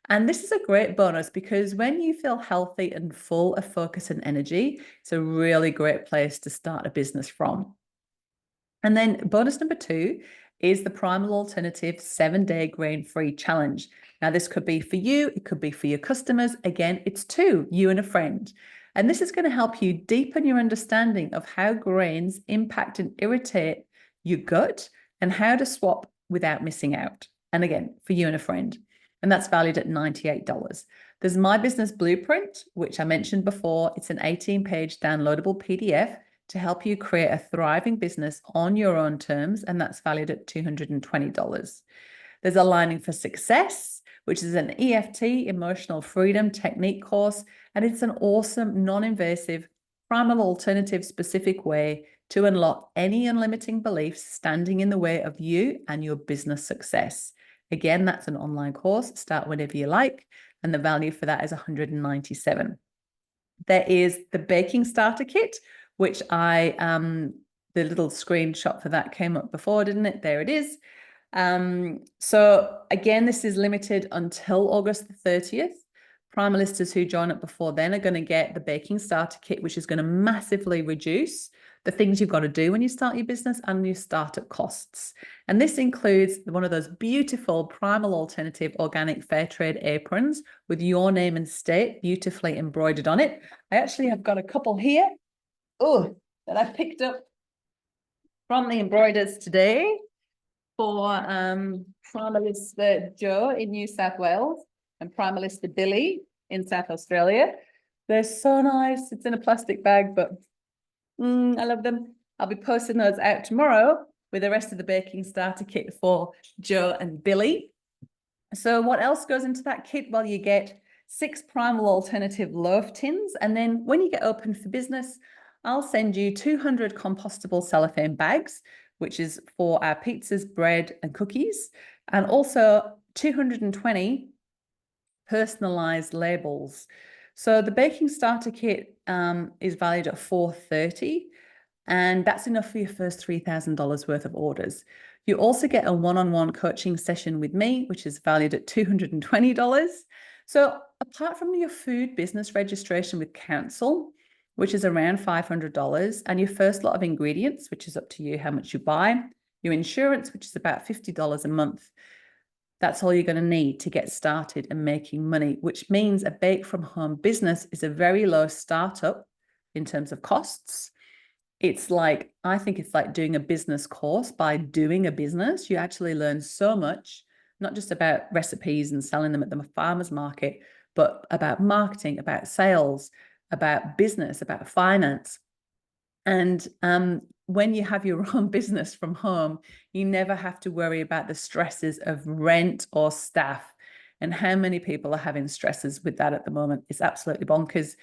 And this is a great bonus because when you feel healthy and full of focus and energy, it's a really great place to start a business from. And then bonus number 2 is the Primal Alternative 7-day grain-free challenge. Now, this could be for you, it could be for your customers. Again, it's 2, you and a friend. And this is going to help you deepen your understanding of how grains impact and irritate your gut and how to swap without missing out. And again, for you and a friend. And that's valued at $98. There's My Business Blueprint, which I mentioned before. It's an 18-page downloadable PDF to help you create a thriving business on your own terms, and that's valued at $220. There's Aligning for Success, which is an EFT, emotional freedom technique course, and it's an awesome, non-invasive, primal alternative specific way to unlock any unlimiting beliefs standing in the way of you and your business success. Again, that's an online course. Start whenever you like, and the value for that is $197. There is the Baking Starter Kit, which the little screenshot for that came up before, didn't it? There it is. So again, this is limited until August the 30th. Primalistas who join up before then are going to get the Baking Starter Kit, which is going to massively reduce the things you've got to do when you start your business and your startup costs. And this includes one of those beautiful Primal Alternative organic fair trade aprons with your name and state beautifully embroidered on it. I actually have got a couple here. That I picked up from the embroiders today for Primalista Joe in New South Wales and Primalista Billy in South Australia. They're so nice. It's in a plastic bag, but I love them. I'll be posting those out tomorrow with the rest of the Baking Starter Kit for Joe and Billy. So what else goes into that kit? Well, you get 6 Primal Alternative loaf tins. And then when you get open for business, I'll send you 200 compostable cellophane bags, which is for our pizzas, bread, and cookies, and also 220 personalized labels. So the Baking Starter Kit is valued at $430, and that's enough for your first $3,000 worth of orders. You also get a one-on-one coaching session with me, which is valued at $220. So apart from your food business registration with council, which is around $500, and your first lot of ingredients, which is up to you how much you buy, your insurance, which is about $50 a month. That's all you're going to need to get started and making money, which means a bake from home business is a very low startup in terms of costs. I think it's like doing a business course. By doing a business, you actually learn so much, not just about recipes and selling them at the farmer's market, but about marketing, about sales, about business, about finance. And when you have your own business from home, you never have to worry about the stresses of rent or staff. And how many people are having stresses with that at the moment? It's absolutely bonkers.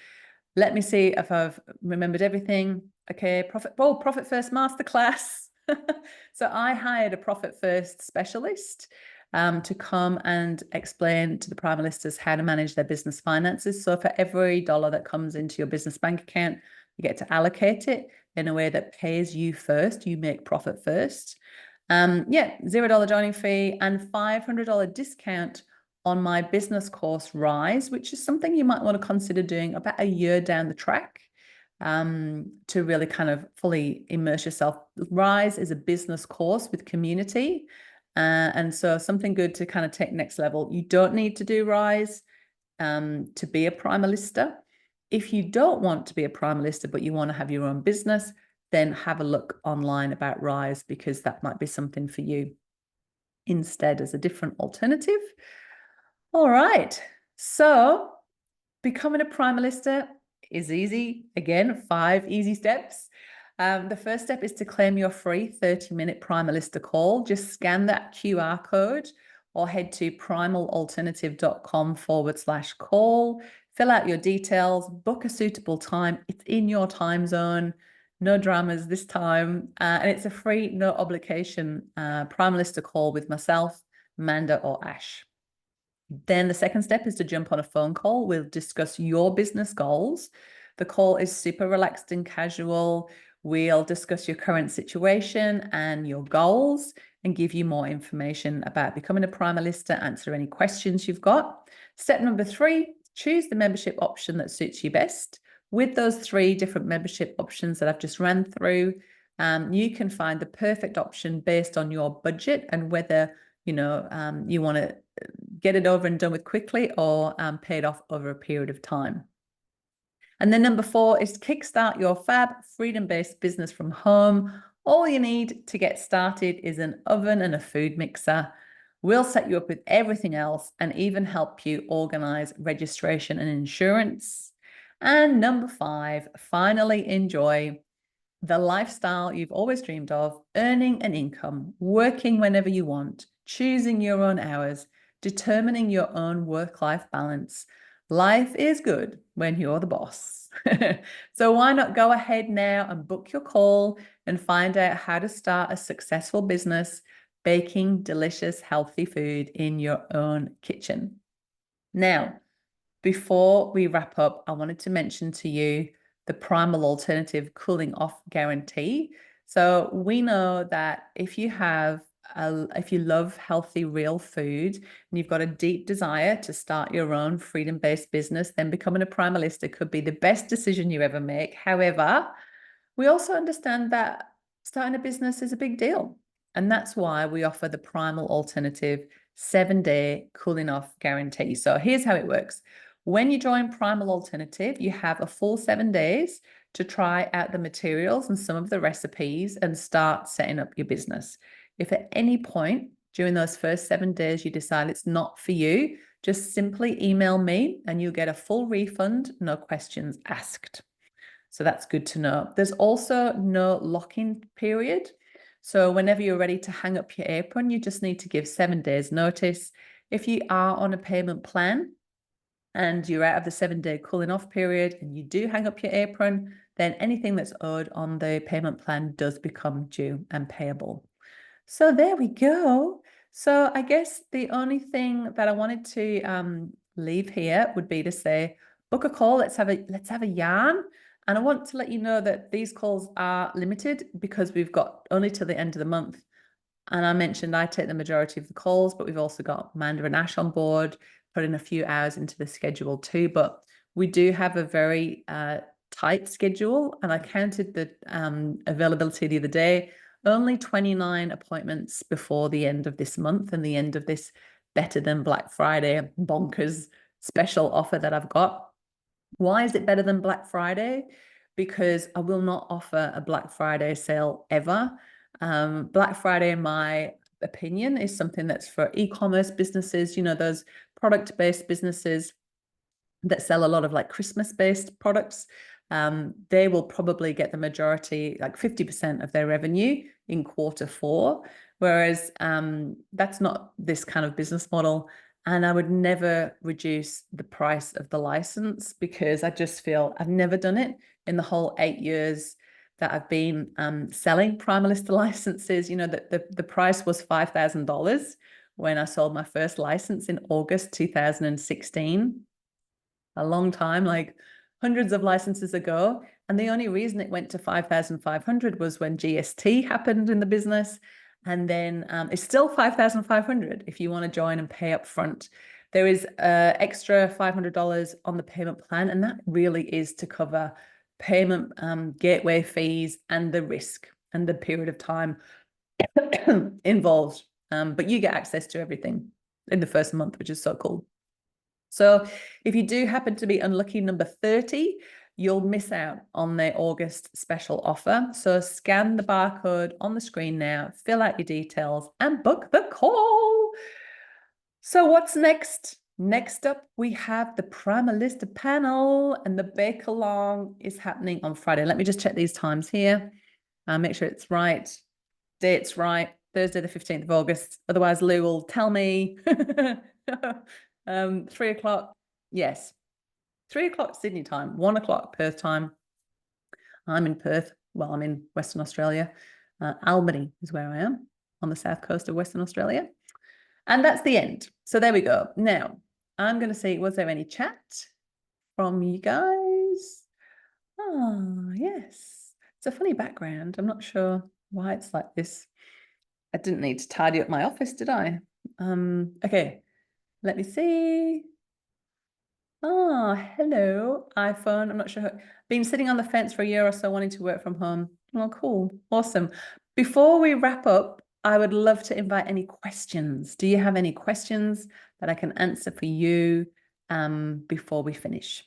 Let me see if I've remembered everything. Okay, Profit First Masterclass. So I hired a Profit First specialist to come and explain to the Primalistas how to manage their business finances. So for every dollar that comes into your business bank account, you get to allocate it in a way that pays you first. You make profit first. Yeah, $0 joining fee and $500 discount on my business course Rise, which is something you might want to consider doing about a year down the track, to really kind of fully immerse yourself. Rise is a business course with community. And so something good to kind of take next level. You don't need to do Rise to be a Primalista. If you don't want to be a Primalista, but you want to have your own business, then have a look online about Rise, because that might be something for you instead as a different alternative. All right, so becoming a Primalista is easy. Again, 5 easy steps. The first step is to claim your free 30-minute Primalista call. Just scan that QR code or head to primalalternative.com/call. Fill out your details, book a suitable time. It's in your time zone. No dramas this time. And it's a free, no obligation Primalista call with myself, Amanda, or Ash. Then the second step is to jump on a phone call. We'll discuss your business goals. The call is super relaxed and casual. We'll discuss your current situation and your goals and give you more information about becoming a Primalista, answer any questions you've got. Step number 3, choose the membership option that suits you best. With those 3 different membership options that I've just ran through, you can find the perfect option based on your budget and whether you want to get it over and done with quickly or pay it off over a period of time. And then number 4 is kickstart your fab freedom-based business from home. All you need to get started is an oven and a food mixer. We'll set you up with everything else and even help you organize registration and insurance. And number 5, finally enjoy the lifestyle you've always dreamed of, earning an income, working whenever you want, choosing your own hours, determining your own work-life balance. Life is good when you're the boss. So why not go ahead now and book your call and find out how to start a successful business baking delicious, healthy food in your own kitchen. Now, before we wrap up, I wanted to mention to you the Primal Alternative Cooling Off Guarantee. So we know that if you love healthy, real food and you've got a deep desire to start your own freedom-based business, then becoming a Primalista could be the best decision you ever make. However, we also understand that starting a business is a big deal. And that's why we offer the Primal Alternative 7-day cooling off guarantee. So here's how it works. When you join Primal Alternative, you have a full 7 days to try out the materials and some of the recipes and start setting up your business. If at any point during those first 7 days you decide it's not for you, just simply email me and you'll get a full refund, no questions asked. So that's good to know. There's also no lock-in period. So whenever you're ready to hang up your apron, you just need to give 7 days notice. If you are on a payment plan and you're out of the 7-day cooling off period and you do hang up your apron, then anything that's owed on the payment plan does become due and payable. So there we go. So I guess the only thing that I wanted to leave here would be to say, book a call. Let's have a yarn. And I want to let you know that these calls are limited because we've got only till the end of the month. And I mentioned I take the majority of the calls, but we've also got Amanda and Ash on board, put in a few hours into the schedule too. But we do have a very tight schedule. And I counted the availability the other day. Only 29 appointments before the end of this month and the end of this better than Black Friday bonkers special offer that I've got. Why is it better than Black Friday? Because I will not offer a Black Friday sale ever. Black Friday, in my opinion, is something that's for e-commerce businesses, those product-based businesses that sell a lot of like Christmas-based products. They will probably get the majority, like 50% of their revenue in Q4, whereas that's not this kind of business model. And I would never reduce the price of the license because I just feel I've never done it in the whole 8 years that I've been selling Primalista licenses. The price was $5,000 when I sold my first license in August 2016. A long time, like hundreds of licenses ago. And the only reason it went to $5,500 was when GST happened in the business. And then it's still 5,500 if you want to join and pay up front. There is extra $500 on the payment plan, and that really is to cover payment gateway fees and the risk and the period of time involved. But you get access to everything in the first month, which is so cool. So if you do happen to be unlucky number 30, you'll miss out on the August special offer. So scan the barcode on the screen now, fill out your details, and book the call. So what's next? Next up, we have the Primalista panel, and the Bake Along is happening on Friday. Let me just check these times here. Make sure it's right. Date's right. Thursday, the 15th of August. Otherwise, Lou will tell me. 3 o'clock. Yes. 3 o'clock Sydney time, 1 o'clock Perth time. I'm in Perth. Well, I'm in Western Australia. Albany is where I am, on the south coast of Western Australia. And that's the end. So there we go. Now, I'm going to see, was there any chat from you guys? Oh, yes. It's a funny background. I'm not sure why it's like this. I didn't need to tidy up my office, did I? Okay, let me see. Oh, hello, iPhone. I'm not sure. Been sitting on the fence for a year or so, wanting to work from home. Oh, cool. Awesome. Before we wrap up, I would love to invite any questions. Do you have any questions that I can answer for you before we finish?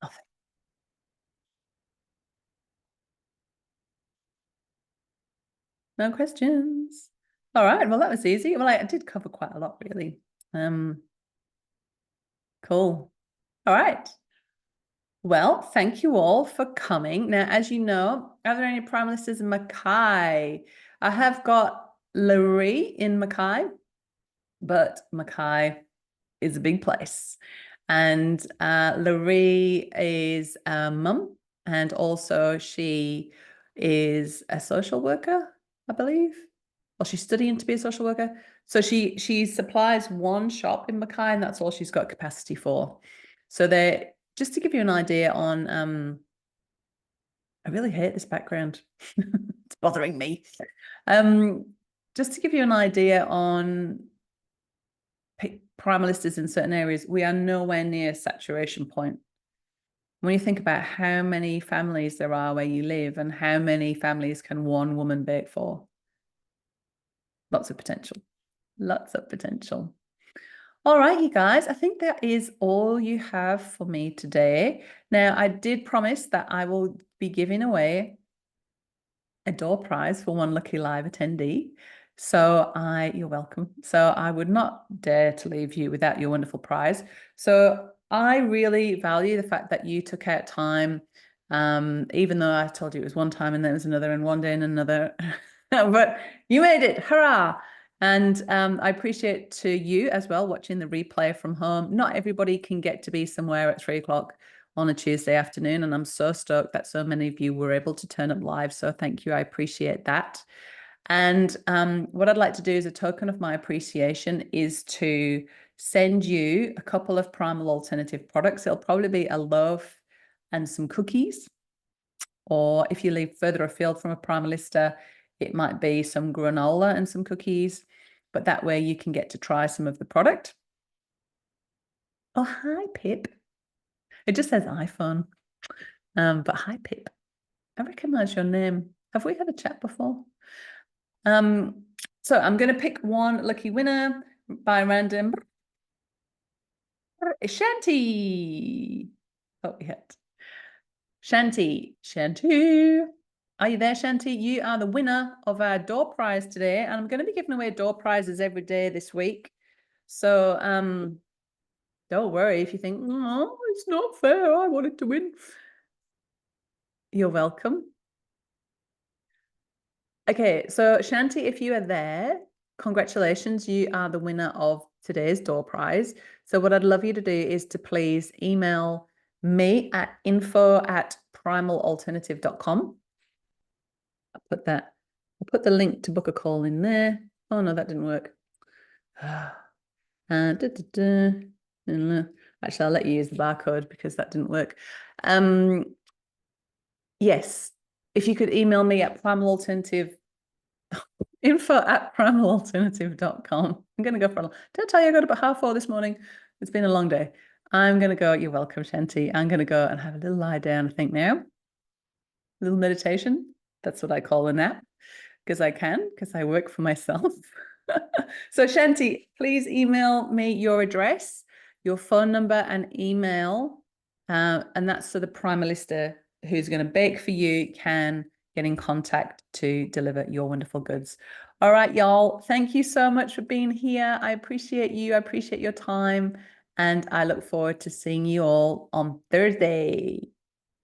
Nothing. No questions. All right. Well, that was easy. Well, I did cover quite a lot, really. Cool. All right. Well, thank you all for coming. Now, as you know, are there any Primalistas in Mackay? I have got Laree in Mackay, but Mackay is a big place. And Laree is a mum, and also she is a social worker, I believe. Well, she's studying to be a social worker. So she supplies one shop in Mackay, and that's all she's got capacity for. So they, just to give you an idea on, I really hate this background. It's bothering me. Just to give you an idea on Primalistas in certain areas, we are nowhere near saturation point. When you think about how many families there are where you live and how many families can one woman bake for, lots of potential. Lots of potential. All right, you guys, I think that is all you have for me today. Now, I did promise that I will be giving away a door prize for one lucky live attendee. So you're welcome. So I would not dare to leave you without your wonderful prize. So I really value the fact that you took out time, even though I told you it was one time and then it was another and one day and another, but you made it, hurrah. And I appreciate to you as well, watching the replay from home. Not everybody can get to be somewhere at 3 o'clock on a Tuesday afternoon. And I'm so stoked that so many of you were able to turn up live. So thank you. I appreciate that. And what I'd like to do as a token of my appreciation is to send you a couple of Primal Alternative products. It'll probably be a loaf and some cookies. Or if you live further afield from a Primalista, it might be some granola and some cookies, but that way you can get to try some of the product. Oh, hi, Pip. It just says iPhone, but hi, Pip. I recognize your name. Have we had a chat before? So I'm going to pick one lucky winner by random. Shanti. Oh, we had Shanti. Shanti. Are you there, Shanti? You are the winner of our door prize today. And I'm going to be giving away door prizes every day this week. So don't worry if you think, oh, it's not fair. I wanted to win. You're welcome. Okay, so Shanti, if you are there, congratulations. You are the winner of today's door prize. So what I'd love you to do is to please email me at info@primalalternative.com. put the link to book a call in there. Oh no, that didn't work. Actually, I'll let you use the barcode because that didn't work. Yes, if you could email me at info@primalalternative.com. I'm going to go for did I tell you I got up at 4:30 this morning? It's been a long day. I'm going to go. You're welcome, Shanti. I'm going to go and have a little lie down, I think now. A little meditation. That's what I call a nap because I work for myself. So Shanti, please email me your address, your phone number and email. And that's so the Primalista who's going to bake for you can get in contact to deliver your wonderful goods. All right, y'all. Thank you so much for being here. I appreciate you. I appreciate your time. And I look forward to seeing you all on Thursday.